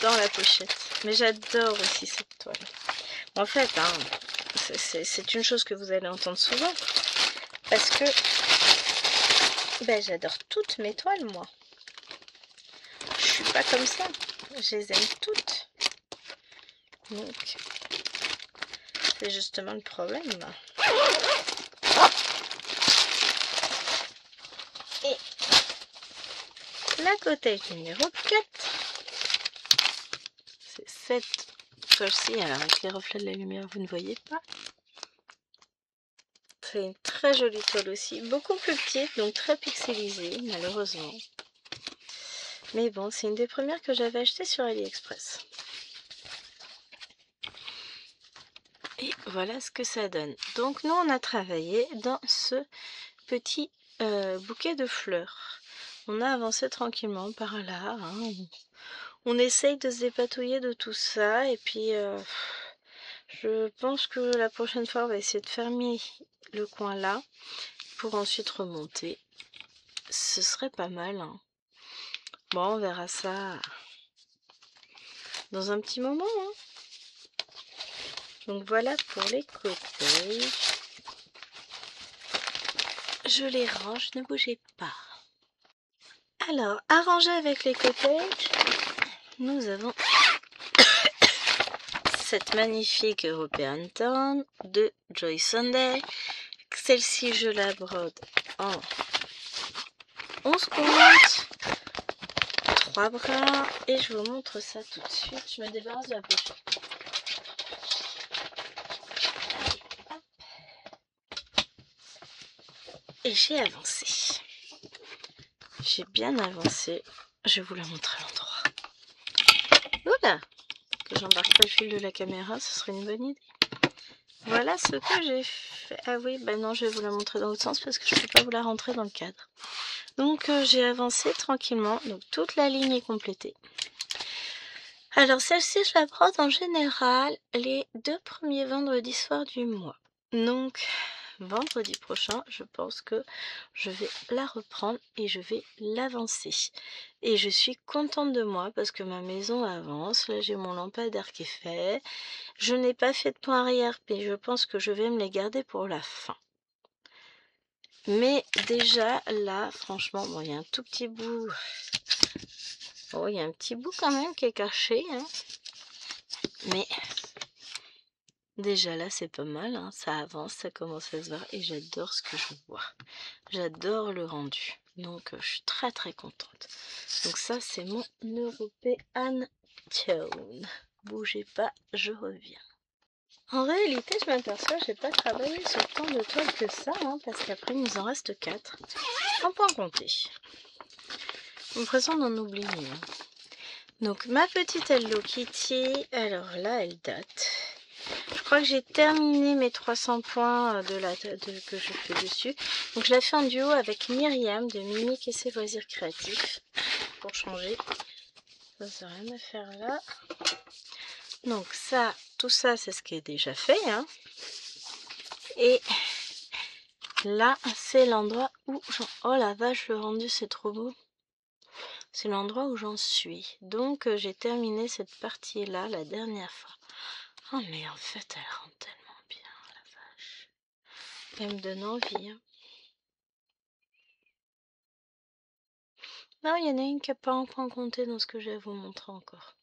Dans la pochette. Mais j'adore aussi cette toile. En fait, hein, c'est une chose que vous allez entendre souvent. Parce que ben, j'adore toutes mes toiles, moi. Je suis pas comme ça. Je les aime toutes. Donc, c'est justement le problème. Et la Cottage numéro 4. C'est cette toile-ci. Alors, avec les reflets de la lumière, vous ne voyez pas. C'est une très jolie toile aussi. Beaucoup plus petite, donc très pixelisée, malheureusement. Mais bon, c'est une des premières que j'avais achetées sur AliExpress. Et voilà ce que ça donne. Donc nous, on a travaillé dans ce petit bouquet de fleurs. On a avancé tranquillement par là. Hein. On essaye de se dépatouiller de tout ça. Et puis, je pense que la prochaine fois, on va essayer de fermer le coin là pour ensuite remonter. Ce serait pas mal. Hein. Bon, on verra ça dans un petit moment. Hein. Donc voilà pour les côtés. Je les range, ne bougez pas. Alors, arrangé avec les cottages, nous avons cette magnifique European Town de Joy Sunday. Celle-ci, je la brode en 11 comptes, 3 bras, et je vous montre ça tout de suite. Je me débarrasse de la pochette. Et j'ai avancé. J'ai bien avancé. Je vais vous la montrer à l'endroit. Oula! Que j'embarque pas le fil de la caméra, ce serait une bonne idée. Voilà ce que j'ai fait. Ah oui, ben non, je vais vous la montrer dans l'autre sens parce que je ne peux pas vous la rentrer dans le cadre. Donc j'ai avancé tranquillement. Donc toute la ligne est complétée. Alors celle-ci, je la brode en général les 2 premiers vendredis soirs du mois. Donc vendredi prochain, je pense que je vais la reprendre et je vais l'avancer. Et je suis contente de moi parce que ma maison avance. Là, j'ai mon lampadaire qui est fait. Je n'ai pas fait de point arrière, mais je pense que je vais me les garder pour la fin. Mais déjà, là, franchement, bon, il y a un tout petit bout. Oh, il y a un petit bout quand même qui est caché. Hein. Mais déjà là, c'est pas mal. Hein. Ça avance, ça commence à se voir. Et j'adore ce que je vois. J'adore le rendu. Donc, je suis très très contente. Donc ça, c'est mon European Town. Bougez pas, je reviens. En réalité, je m'aperçois que j'ai pas travaillé sur tant de toiles que ça, hein, parce qu'après, il nous en reste 4. En point compté. J'ai l'impression d'en oublier. Hein. Donc ma petite Hello Kitty, alors là elle date. Je crois que j'ai terminé mes 300 points que je fais dessus. Donc je la fais en duo avec Myriam de Mimique et ses loisirs créatifs. Pour changer. Ça n'a rien à faire là. Donc ça, tout ça c'est ce qui est déjà fait. Hein. Et là c'est l'endroit où... Oh la vache, le rendu c'est trop beau. C'est l'endroit où j'en suis. Donc j'ai terminé cette partie là la dernière fois. Oh mais en fait elle rend tellement bien la vache. Elle me donne envie. Hein. Non, il y en a une qui n'a pas encore compté dans ce que je vais vous montrer encore.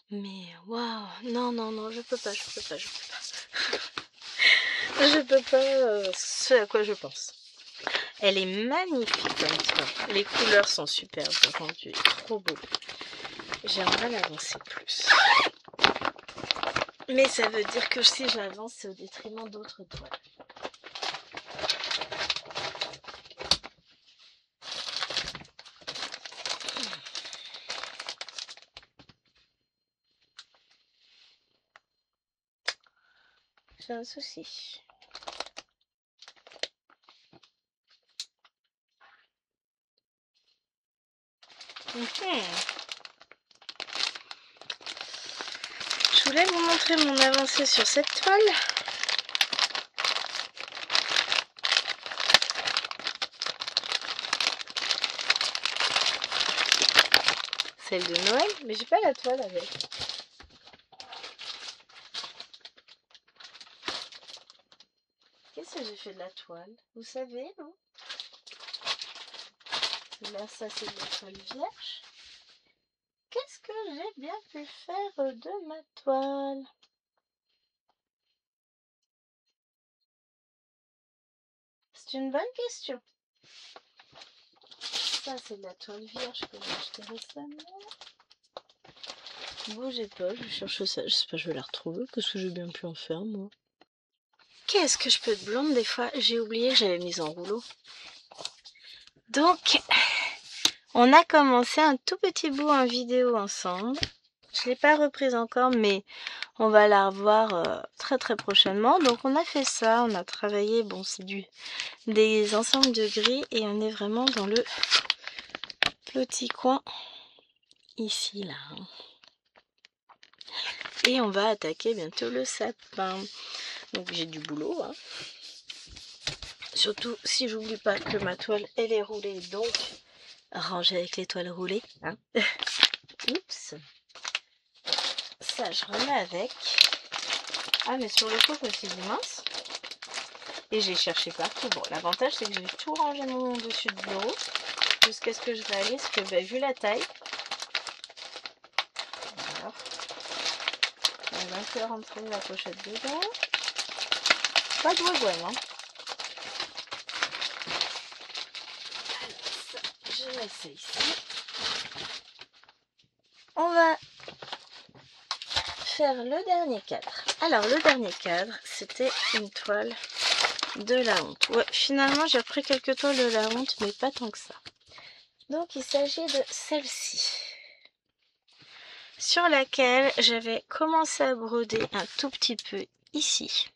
Mais waouh, non, non, non, je peux pas. Je peux pas ce à quoi je pense. Elle est magnifique comme ça. Les couleurs sont superbes, le rendu est trop beau. J'aimerais l'avancer plus. Mais ça veut dire que si j'avance, c'est au détriment d'autres toiles. J'ai un souci. Je voulais vous montrer mon avancée sur cette toile. Celle de Noël, mais j'ai pas la toile avec. Qu'est-ce que j'ai fait de la toile? Vous savez, non? Là, ça c'est de la toile vierge. Qu'est-ce que j'ai bien pu faire de ma toile? C'est une bonne question. Ça c'est de la toile vierge que j'ai acheté récemment. Bougez pas, je cherche ça. J'espère que je vais la retrouver. Qu'est-ce que j'ai bien pu en faire, moi? Qu'est-ce que je peux te blonde des fois? J'ai oublié que j'avais mis en rouleau. Donc, on a commencé un tout petit bout en vidéo ensemble. Je ne l'ai pas reprise encore, mais on va la revoir très très prochainement. Donc on a fait ça, on a travaillé, bon c'est des ensembles de gris et on est vraiment dans le petit coin ici là. Et on va attaquer bientôt le sapin. Donc j'ai du boulot. Hein. Surtout si j'oublie pas que ma toile elle est roulée, donc ranger avec les toiles roulées. Hein. Oups. Ça je remets avec. Ah mais sur le coup je me suis dit mince. Et j'ai cherché partout. Bon, l'avantage c'est que j'ai tout rangé mon dessus de bureau jusqu'à ce que je réalise que vu la taille, voilà, on va faire rentrer la pochette dedans. Pas de wagwan, hein. Alors ça, je mets ça ici. On va faire le dernier cadre. Alors le dernier cadre, c'était une toile de la honte. Ouais, finalement j'ai repris quelques toiles de la honte, mais pas tant que ça. Donc il s'agit de celle-ci, sur laquelle j'avais commencé à broder un tout petit peu ici.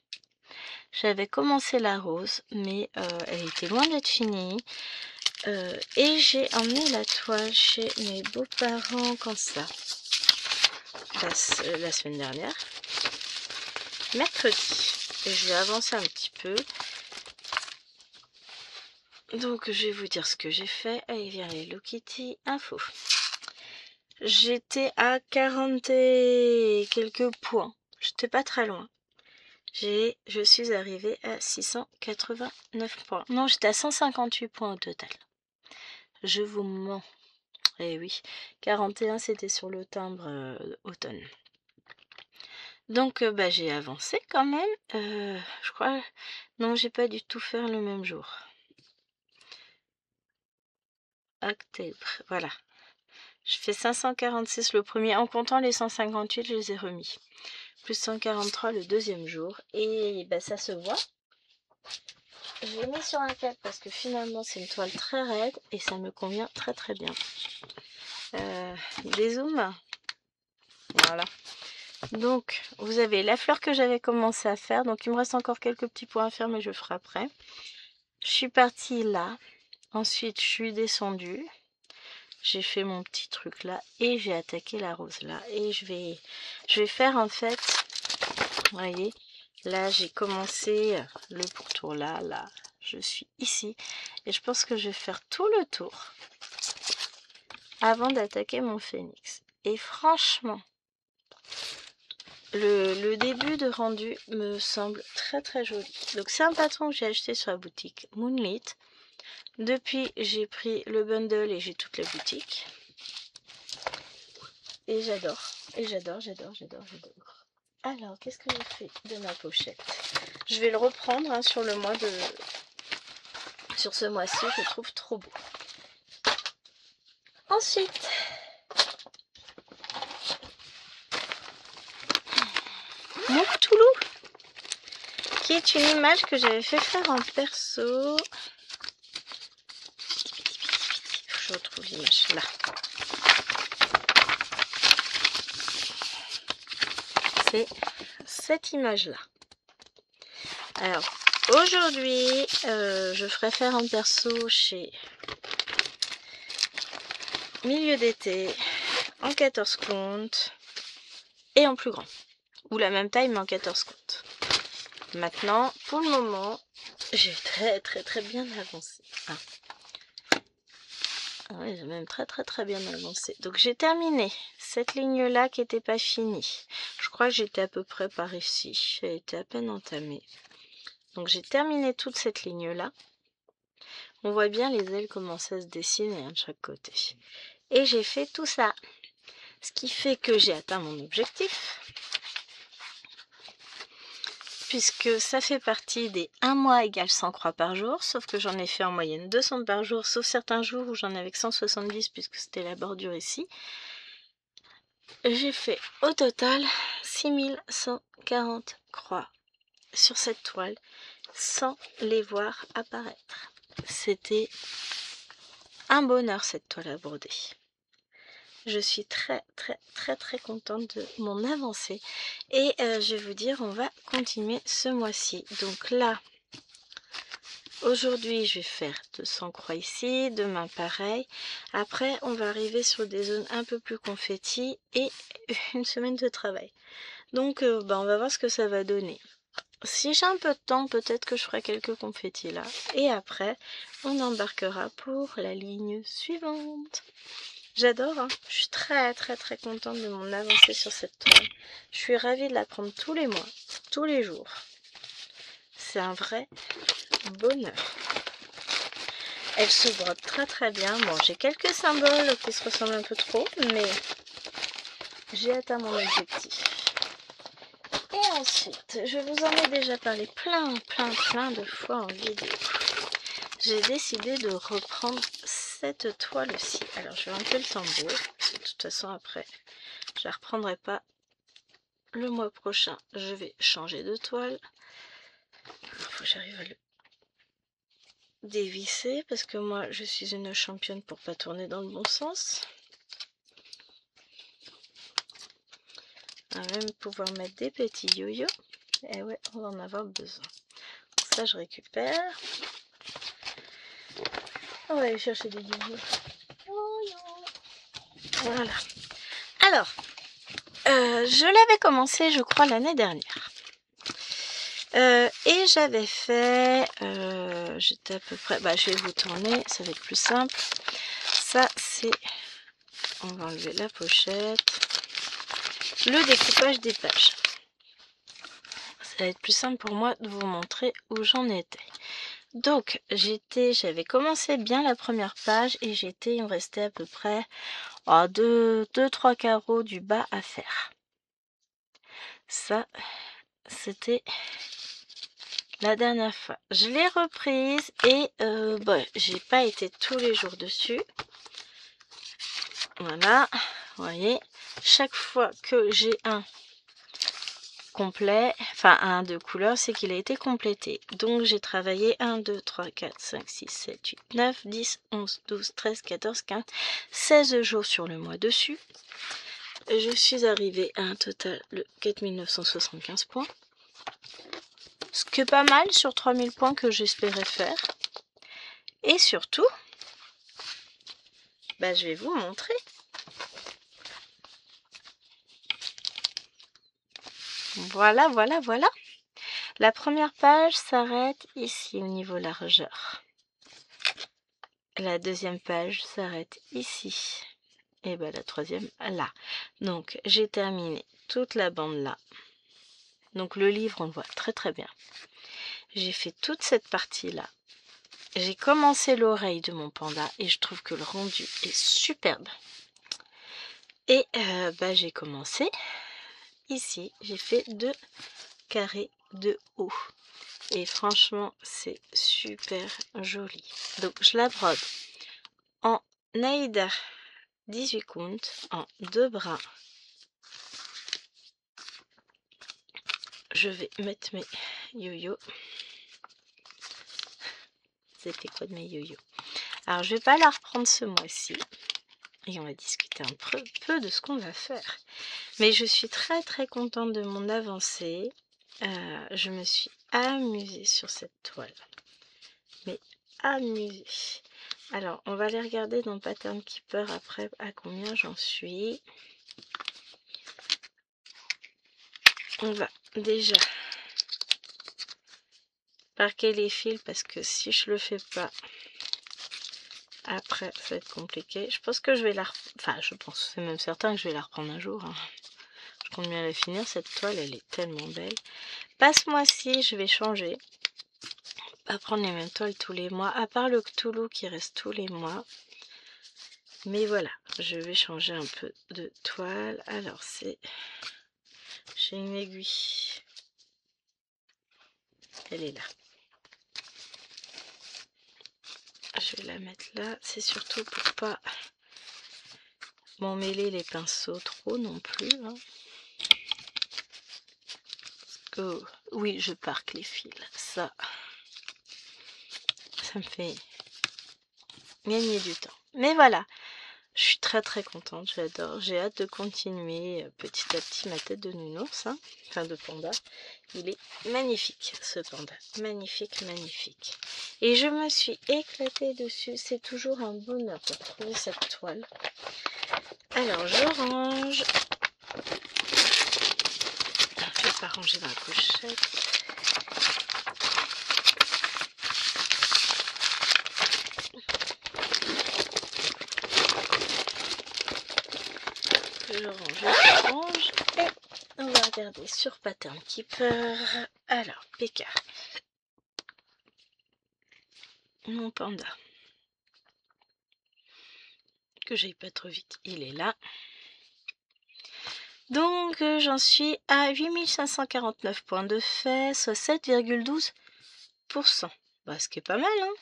J'avais commencé la rose, mais elle était loin d'être finie. Et j'ai emmené la toile chez mes beaux-parents quand ça, la semaine dernière, mercredi. Et je vais avancer un petit peu. Donc je vais vous dire ce que j'ai fait. Allez, viens les Hello Kitty info. J'étais à 40 et quelques points. J'étais pas très loin. Je suis arrivée à 689 points. Non, j'étais à 158 points au total. Je vous mens. Eh oui, 41 c'était sur le timbre automne. Donc j'ai avancé quand même. Je crois... Non, j'ai pas du tout fait le même jour. Octobre, voilà. Je fais 546 le premier, en comptant les 158, je les ai remis. Plus 143 le deuxième jour. Et ça se voit. Je l'ai mis sur un cadre parce que finalement c'est une toile très raide et ça me convient très très bien. dézoom. Voilà. Donc, vous avez la fleur que j'avais commencé à faire. Donc, il me reste encore quelques petits points à faire, mais je ferai après. Je suis partie là. Ensuite, je suis descendue. J'ai fait mon petit truc là. Et j'ai attaqué la rose là. Et je vais faire en fait... Vous voyez, là, j'ai commencé le pourtour là. Là, je suis ici. Et je pense que je vais faire tout le tour avant d'attaquer mon phénix. Et franchement... Le début de rendu me semble très très joli. Donc c'est un patron que j'ai acheté sur la boutique Moonlit. Depuis j'ai pris le bundle et j'ai toutes les boutiques. Et j'adore. Et j'adore. Alors qu'est-ce que je fais de ma pochette? Je vais le reprendre hein, sur le mois de... Sur ce mois-ci, je le trouve trop beau. Ensuite... Mon Cthulhu, qui est une image que j'avais fait faire en perso. Je retrouve l'image là. C'est cette image là. Alors aujourd'hui je ferai faire en perso chez Milieu d'été en 14 comptes et en plus grand. Ou la même taille mais en 14 comptes. Maintenant, pour le moment, j'ai très bien avancé. Ah. Oui, j'ai même très bien avancé. Donc j'ai terminé cette ligne là qui n'était pas finie. Je crois que j'étais à peu près par ici. Elle était à peine entamée. Donc j'ai terminé toute cette ligne là. On voit bien les ailes commencer à se dessiner de chaque côté. Et j'ai fait tout ça. Ce qui fait que j'ai atteint mon objectif. Puisque ça fait partie des 1 mois égale 100 croix par jour, sauf que j'en ai fait en moyenne 200 par jour, sauf certains jours où j'en avais que 170 puisque c'était la bordure ici. J'ai fait au total 6140 croix sur cette toile sans les voir apparaître. C'était un bonheur cette toile à broder. Je suis très contente de mon avancée et je vais vous dire on va continuer ce mois-ci. Donc là aujourd'hui je vais faire 200 croix ici, demain pareil. Après on va arriver sur des zones un peu plus confetti et une semaine de travail. Donc on va voir ce que ça va donner. Si j'ai un peu de temps, peut-être que je ferai quelques confettis là. Et après, on embarquera pour la ligne suivante. J'adore, hein. Je suis très contente de mon avancée sur cette toile. Je suis ravie de la prendre tous les mois, tous les jours. C'est un vrai bonheur. Elle se brode très bien. Bon, j'ai quelques symboles qui se ressemblent un peu trop, mais j'ai atteint mon objectif. Et ensuite, je vous en ai déjà parlé plein de fois en vidéo. J'ai décidé de reprendre cette toile-ci. Alors, je vais enlever le tambour. De toute façon, après, je la reprendrai pas. Le mois prochain, je vais changer de toile. Il faut que j'arrive à le dévisser parce que moi, je suis une championne pour pas tourner dans le bon sens. On va même pouvoir mettre des petits yo-yo. Et ouais, on va en avoir besoin. Donc ça, je récupère. On va aller chercher des yo-yo. Voilà. Alors, je l'avais commencé, je crois, l'année dernière. Et j'avais fait... j'étais à peu près... je vais vous tourner, ça va être plus simple. Ça, c'est... On va enlever la pochette. Le découpage des pages. Ça va être plus simple pour moi de vous montrer où j'en étais. Donc, j'avais commencé bien la première page et il me restait à peu près 2-3 carreaux du bas à faire. Ça, c'était la dernière fois. Je l'ai reprise et j'ai pas été tous les jours dessus. Voilà, vous voyez, chaque fois que j'ai un complet, enfin un de couleur, c'est qu'il a été complété. Donc j'ai travaillé 1, 2, 3, 4, 5, 6, 7, 8, 9, 10, 11, 12, 13, 14, 15, 16 jours sur le mois dessus. Je suis arrivée à un total de 4975 points. Ce qui est pas mal sur 3000 points que j'espérais faire. Et surtout, je vais vous montrer. Voilà, voilà, voilà. La première page s'arrête ici au niveau largeur. La deuxième page s'arrête ici. Et la troisième là. Donc j'ai terminé toute la bande là. Donc le livre on le voit très très bien. J'ai fait toute cette partie là. J'ai commencé l'oreille de mon panda et je trouve que le rendu est superbe. Et j'ai commencé ici. J'ai fait 2 carrés de haut. Et franchement, c'est super joli. Donc, je la brode en Naïda 18 comptes, en 2 bras. Je vais mettre mes yo-yo. C'était quoi de mes yo-yo? Alors, je vais pas la reprendre ce mois-ci. Et on va discuter un peu de ce qu'on va faire. Mais je suis très très contente de mon avancée. Je me suis amusée sur cette toile. Mais amusée. Alors, on va aller regarder dans Pattern Keeper après à combien j'en suis. On va déjà parquer les fils parce que si je le fais pas, après ça va être compliqué. Je pense que je vais c'est même certain que je vais la reprendre un jour. Hein. Je compte bien la finir, cette toile, elle est tellement belle. Pas ce mois-ci, je vais changer. Pas prendre les mêmes toiles tous les mois, à part le Cthulhu qui reste tous les mois. Mais voilà, je vais changer un peu de toile. Alors c'est... J'ai une aiguille. Elle est là. Je vais la mettre là. C'est surtout pour pas m'emmêler les pinceaux trop non plus. Hein. Oh, oui, je parque les fils. Ça me fait gagner du temps. Mais voilà, je suis très très contente. J'adore. J'ai hâte de continuer petit à petit ma tête de nounours. Hein. Enfin, de panda. Il est magnifique ce panda. Magnifique, magnifique. Et je me suis éclatée dessus. C'est toujours un bonheur de trouver cette toile. Alors, je range. Je vais pas ranger dans la pochette. Je range. Et on va regarder sur Pattern Keeper. Alors, PK. Mon panda. Que j'aille pas trop vite. Il est là. Donc, j'en suis à 8549 points de fait, soit 7,12%. Ce qui est pas mal, hein.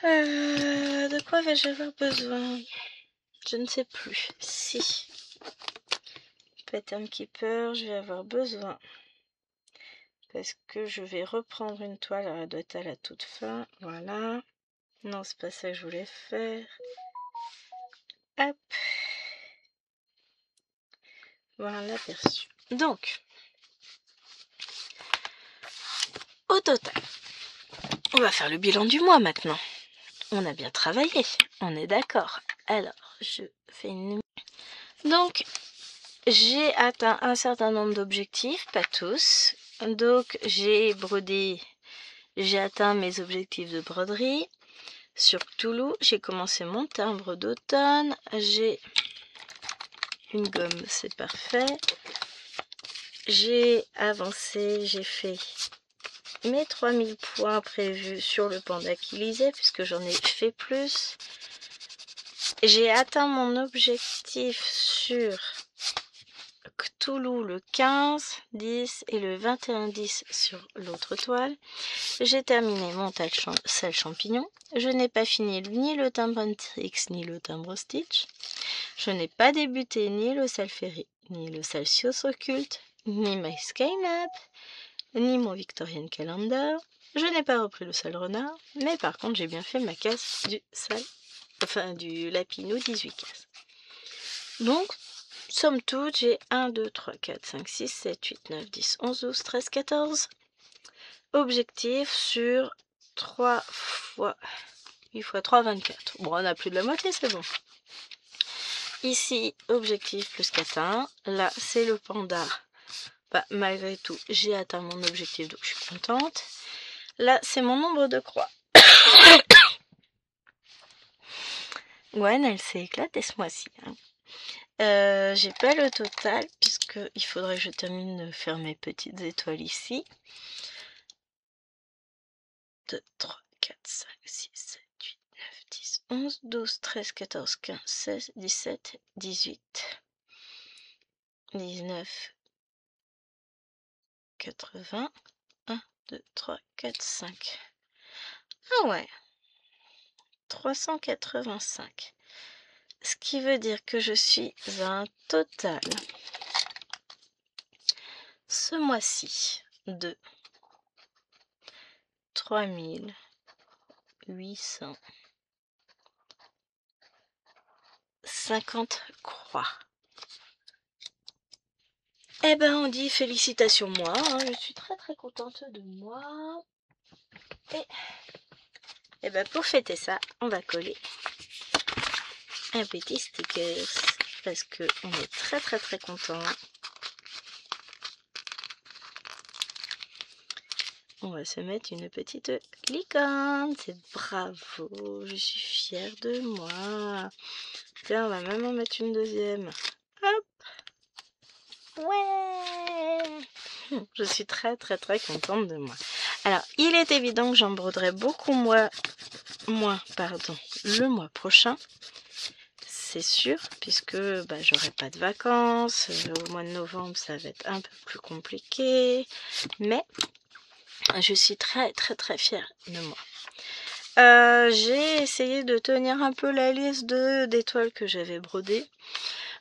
De quoi vais-je avoir besoin? Je ne sais plus. Si. Pattern Keeper, je vais avoir besoin. Parce que je vais reprendre une toile. Alors, elle doit être à la toute fin. Voilà. Non, c'est pas ça que je voulais faire. Hop. Voilà l'aperçu. Donc, au total, on va faire le bilan du mois maintenant. On a bien travaillé, on est d'accord. Alors, je fais une... Donc, j'ai atteint un certain nombre d'objectifs, pas tous. Donc, j'ai brodé, j'ai atteint mes objectifs de broderie. Sur Cthulhu, j'ai commencé mon timbre d'automne. J'ai une gomme, c'est parfait. J'ai avancé, j'ai fait mes 3000 points prévus sur le panda qui lisait, puisque j'en ai fait plus. J'ai atteint mon objectif sur Cthulhu le 15, 10 et le 21, 10 sur l'autre toile. J'ai terminé mon sel champignon. Je n'ai pas fini ni le timbre Trix ni le timbre Stitch. Je n'ai pas débuté ni le Salféry, ni le Celsius Occulte, ni My Sky Map, ni mon Victorian Calendar. Je n'ai pas repris le Sal Renard, mais par contre j'ai bien fait ma case du Lapinou 18 cases. Donc, somme toute, j'ai 1, 2, 3, 4, 5, 6, 7, 8, 9, 10, 11, 12, 13, 14 objectifs sur 3 fois 8 fois 3, 24. Bon, on a plus de la moitié, c'est bon. Ici, objectif plus 4, là, c'est le panda. Bah, malgré tout, j'ai atteint mon objectif, donc je suis contente. Là, c'est mon nombre de croix. Gwen, elle s'éclate ce mois-ci. J'ai pas le total, puisque il faudrait que je termine de faire mes petites étoiles ici. 2, 3, 4, 5, 6, 7, 8, 9, 10, 11, 12, 13, 14, 15, 16, 17, 18, 19, 80, 1, 2, 3, 4, 5. Ah ouais, 385. Ce qui veut dire que je suis à un total, ce mois-ci, de 3850 croix. Eh ben on dit félicitations moi, je suis très très contente de moi. Et ben pour fêter ça, on va coller un petit sticker parce que on est très très très content. On va se mettre une petite licorne, c'est bravo, je suis fière de moi. Tiens, on va même en mettre une deuxième. Hop, ouais. Je suis très très très contente de moi. Alors, il est évident que j'en broderai beaucoup moins, le mois prochain. C'est sûr, puisque j'aurai pas de vacances. Au mois de novembre, ça va être un peu plus compliqué. Mais je suis très très très fière de moi. J'ai essayé de tenir un peu la liste d'étoiles que j'avais brodées.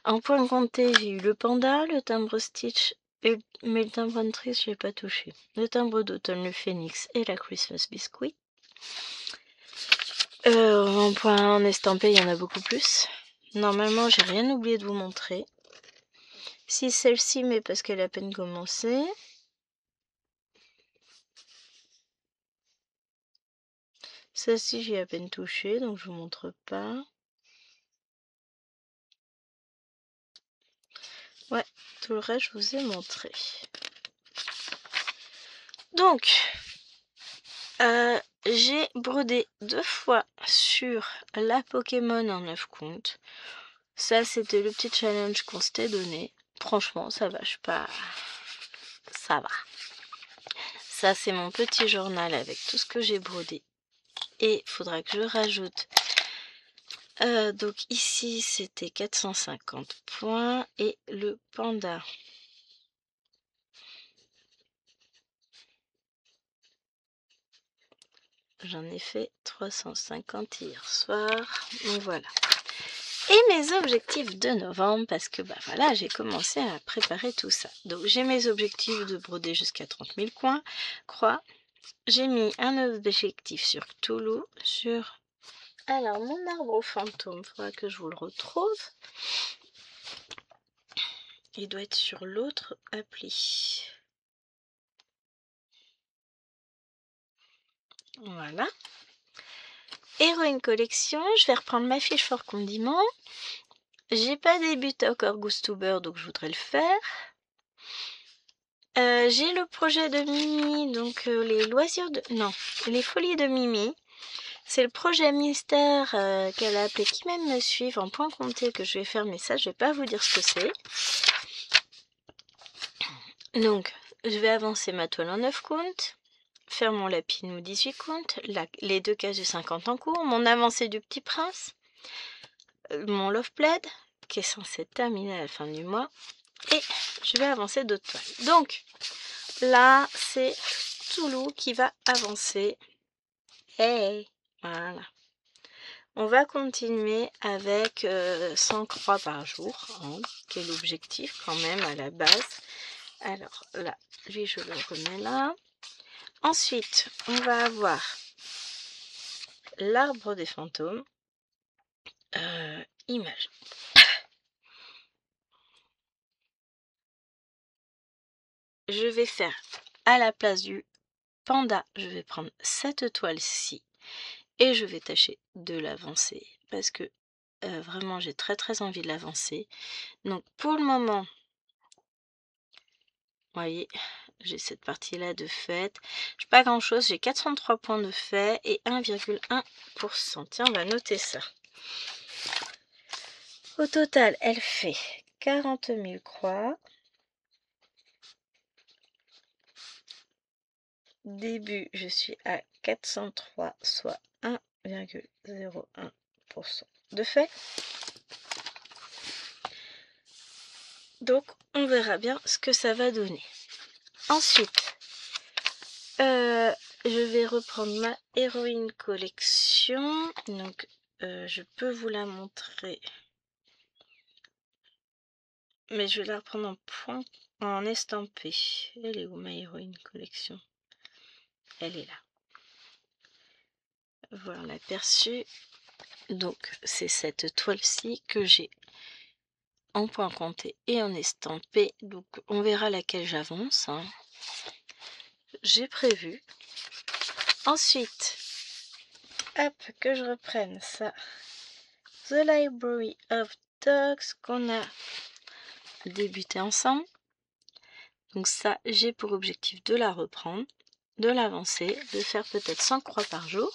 En point compté, j'ai eu le panda, le timbre Stitch, mais le timbre Huntress, je n'ai pas touché. Le timbre d'automne, le phénix et la Christmas Biscuit. En point estampé, il y en a beaucoup plus. Normalement, j'ai rien oublié de vous montrer. Si celle-ci, mais parce qu'elle a à peine commencé. Celle-ci, j'ai à peine touché, donc je vous montre pas. Ouais, tout le reste, je vous ai montré. Donc, j'ai brodé 2 fois sur la Pokémon en 9 comptes. Ça, c'était le petit challenge qu'on s'était donné. Franchement, ça va, ça va. Ça, c'est mon petit journal avec tout ce que j'ai brodé. Et il faudra que je rajoute. Donc ici, c'était 450 points. Et le panda. J'en ai fait 350 hier soir. Donc voilà. Et mes objectifs de novembre, parce que voilà, j'ai commencé à préparer tout ça. Donc j'ai mes objectifs de broder jusqu'à 30 000 croix. J'ai mis un objectif sur Cthulhu, alors mon arbre fantôme, il faudra que je vous le retrouve. Il doit être sur l'autre appli. Voilà. Héroïne collection, je vais reprendre ma fiche fort condiment. J'ai pas débuté encore Goostoober, donc je voudrais le faire. J'ai le projet de Mimi, donc les loisirs de... Non, les folies de Mimi. C'est le projet mystère qu'elle a appelé Qui m'aime me suivre en point compté que je vais faire, mais ça je vais pas vous dire ce que c'est. Donc je vais avancer ma toile en 9 comptes, faire mon lapinou 18 comptes, les 2 cases du 50 en cours, mon avancée du petit prince, mon love plaid qui est censé terminer à la fin du mois, et je vais avancer d'autres toiles. Donc là c'est Cthulhu qui va avancer. Hey, voilà. On va continuer avec 100 croix par jour, hein, qui est l'objectif quand même à la base. Alors là, lui je le remets là. Ensuite, on va avoir l'arbre des fantômes. Image. Je vais faire à la place du panda, je vais prendre cette toile-ci et je vais tâcher de l'avancer parce que vraiment j'ai très envie de l'avancer. Donc pour le moment, vous voyez, j'ai cette partie-là de fait. Je n'ai pas grand-chose, j'ai 403 points de fait et 1,1%. Tiens, on va noter ça. Au total, elle fait 40 000 croix. Début, je suis à 403, soit 1,01% de fait. Donc, on verra bien ce que ça va donner. Ensuite, je vais reprendre ma héroïne collection. Donc, je peux vous la montrer. Mais je vais la reprendre en point, en estampé. Elle est où ma héroïne collection? Elle est là. Voilà l'aperçu. Donc, c'est cette toile-ci que j'ai en point compté et en estampé. Donc, on verra laquelle j'avance. Hein. J'ai prévu. Ensuite, hop, que je reprenne ça. The Library of Dogs qu'on a débuté ensemble. Donc ça, j'ai pour objectif de la reprendre, de l'avancer, de faire peut-être 100 croix par jour.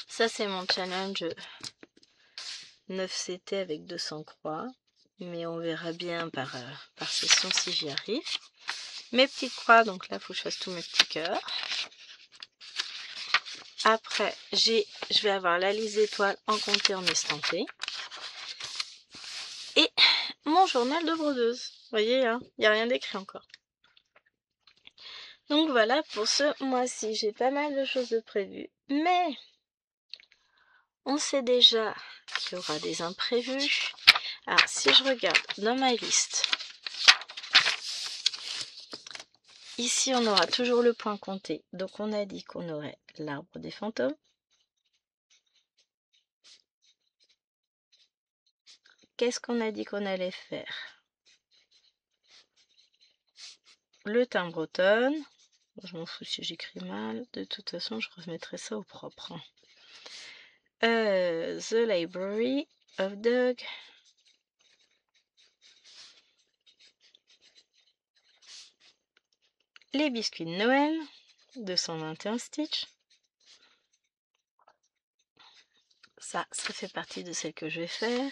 Ça, c'est mon challenge 9CT avec 200 croix. Mais on verra bien par session si j'y arrive. Mes petites croix, donc là, il faut que je fasse tous mes petits cœurs. Après, je vais avoir la liste d'étoiles en compté, en estampé. Et mon journal de brodeuse. Vous voyez, hein, il n'y a rien d'écrit encore. Donc voilà, pour ce mois-ci, j'ai pas mal de choses de prévues. Mais on sait déjà qu'il y aura des imprévus. Alors, si je regarde dans ma liste, ici, on aura toujours le point compté. Donc, on a dit qu'on aurait l'arbre des fantômes. Qu'est-ce qu'on a dit qu'on allait faire? Le timbre automne. Je m'en fous si j'écris mal. De toute façon, je remettrai ça au propre. The Library of Dogs. Les biscuits de Noël. 221 Stitch. Ça fait partie de celle que je vais faire.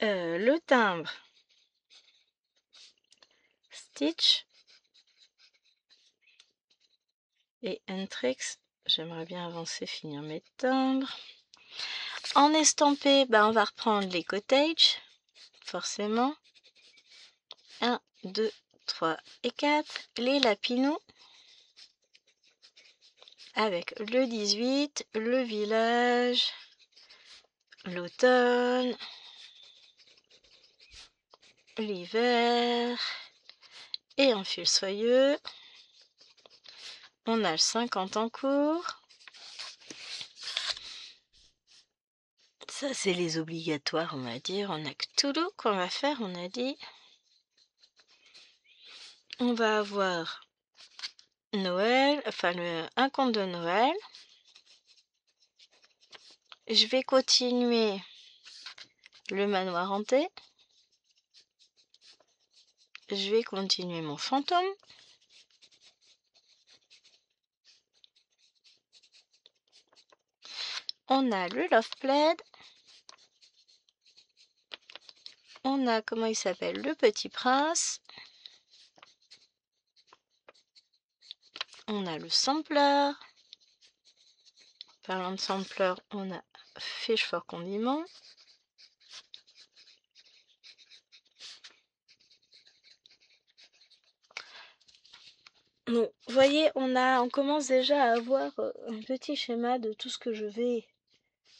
Le timbre Stitch et Entrix. J'aimerais bien avancer, finir mes timbres. En estampé, on va reprendre les cottages, forcément. 1, 2, 3 et 4. Les lapinous. Avec le 18, le village, l'automne, l'hiver et en fil soyeux. On a le 50 en cours. Ça, c'est les obligatoires, on va dire. On a Cthulhu qu'on va faire, on a dit. On va avoir Noël, enfin un conte de Noël. Je vais continuer le manoir hanté. Je vais continuer mon fantôme. On a le Love Plaid. On a, comment il s'appelle, le Petit Prince. On a le sampler. Parlant de sampler, on a Fish for Condiment. Donc, vous voyez, on commence déjà à avoir un petit schéma de tout ce que je vais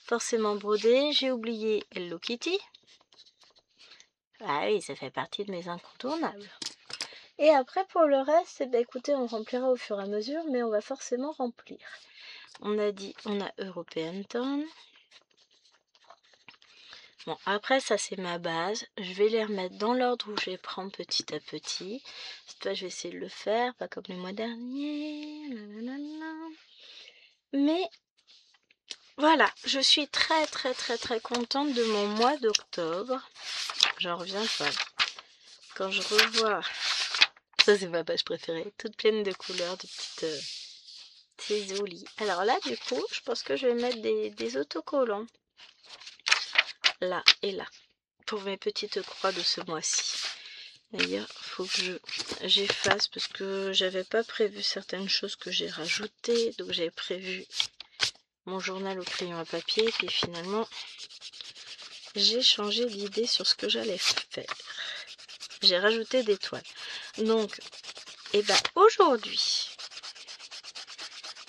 forcément broder. J'ai oublié Hello Kitty. Ah oui, ça fait partie de mes incontournables. Et après, pour le reste, eh ben, écoutez, on remplira au fur et à mesure, mais on va forcément remplir. On a dit, on a European Town. Bon, après, ça, c'est ma base. Je vais les remettre dans l'ordre où je les prends petit à petit. Cette fois, je vais essayer de le faire, pas comme le mois dernier. Mais voilà, je suis très contente de mon mois d'octobre. J'en reviens pas. Quand je revois... Ça, c'est ma page préférée. Toute pleine de couleurs, de petites... C'est joli. Alors là, du coup, je pense que je vais mettre des autocollants. Là et là. Pour mes petites croix de ce mois-ci. D'ailleurs, il faut que j'efface parce que j'avais pas prévu certaines choses que j'ai rajoutées. Donc j'avais prévu mon journal au crayon à papier. Puis finalement, j'ai changé d'idée sur ce que j'allais faire. J'ai rajouté des toiles. Donc, et ben aujourd'hui,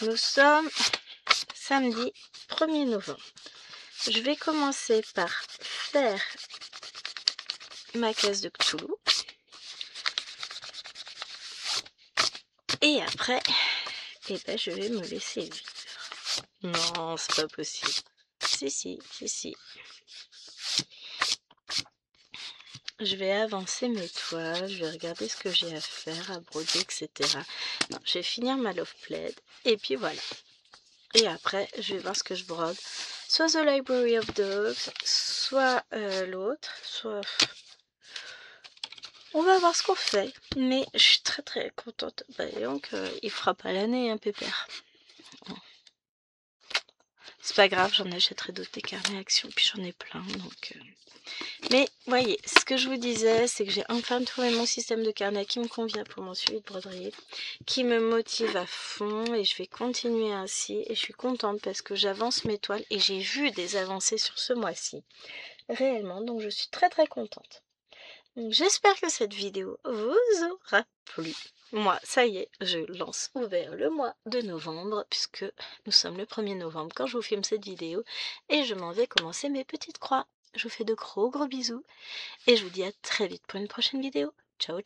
nous sommes samedi 1er novembre. Je vais commencer par faire ma case de Cthulhu. Et après, eh ben, je vais me laisser vivre. Non, c'est pas possible. Si. Je vais avancer mes toiles, je vais regarder ce que j'ai à faire, à broder, etc. Non, je vais finir ma love plaid. Et puis voilà. Et après, je vais voir ce que je brode. Soit The Library of Dogs, soit l'autre, soit... On va voir ce qu'on fait. Mais je suis très contente. Bah, donc, il fera pas l'année, hein, pépère. C'est pas grave, j'en achèterai d'autres des carnets Action, puis j'en ai plein, donc... Mais, voyez, ce que je vous disais, c'est que j'ai enfin trouvé mon système de carnet qui me convient pour mon suivi de broderie, qui me motive à fond, et je vais continuer ainsi, et je suis contente parce que j'avance mes toiles, et j'ai vu des avancées sur ce mois-ci, réellement, donc je suis très contente. J'espère que cette vidéo vous aura plu. Moi, ça y est, je lance ouvert le mois de novembre, puisque nous sommes le 1er novembre quand je vous filme cette vidéo, et je m'en vais commencer mes petites croix. Je vous fais de gros bisous, et je vous dis à très vite pour une prochaine vidéo. Ciao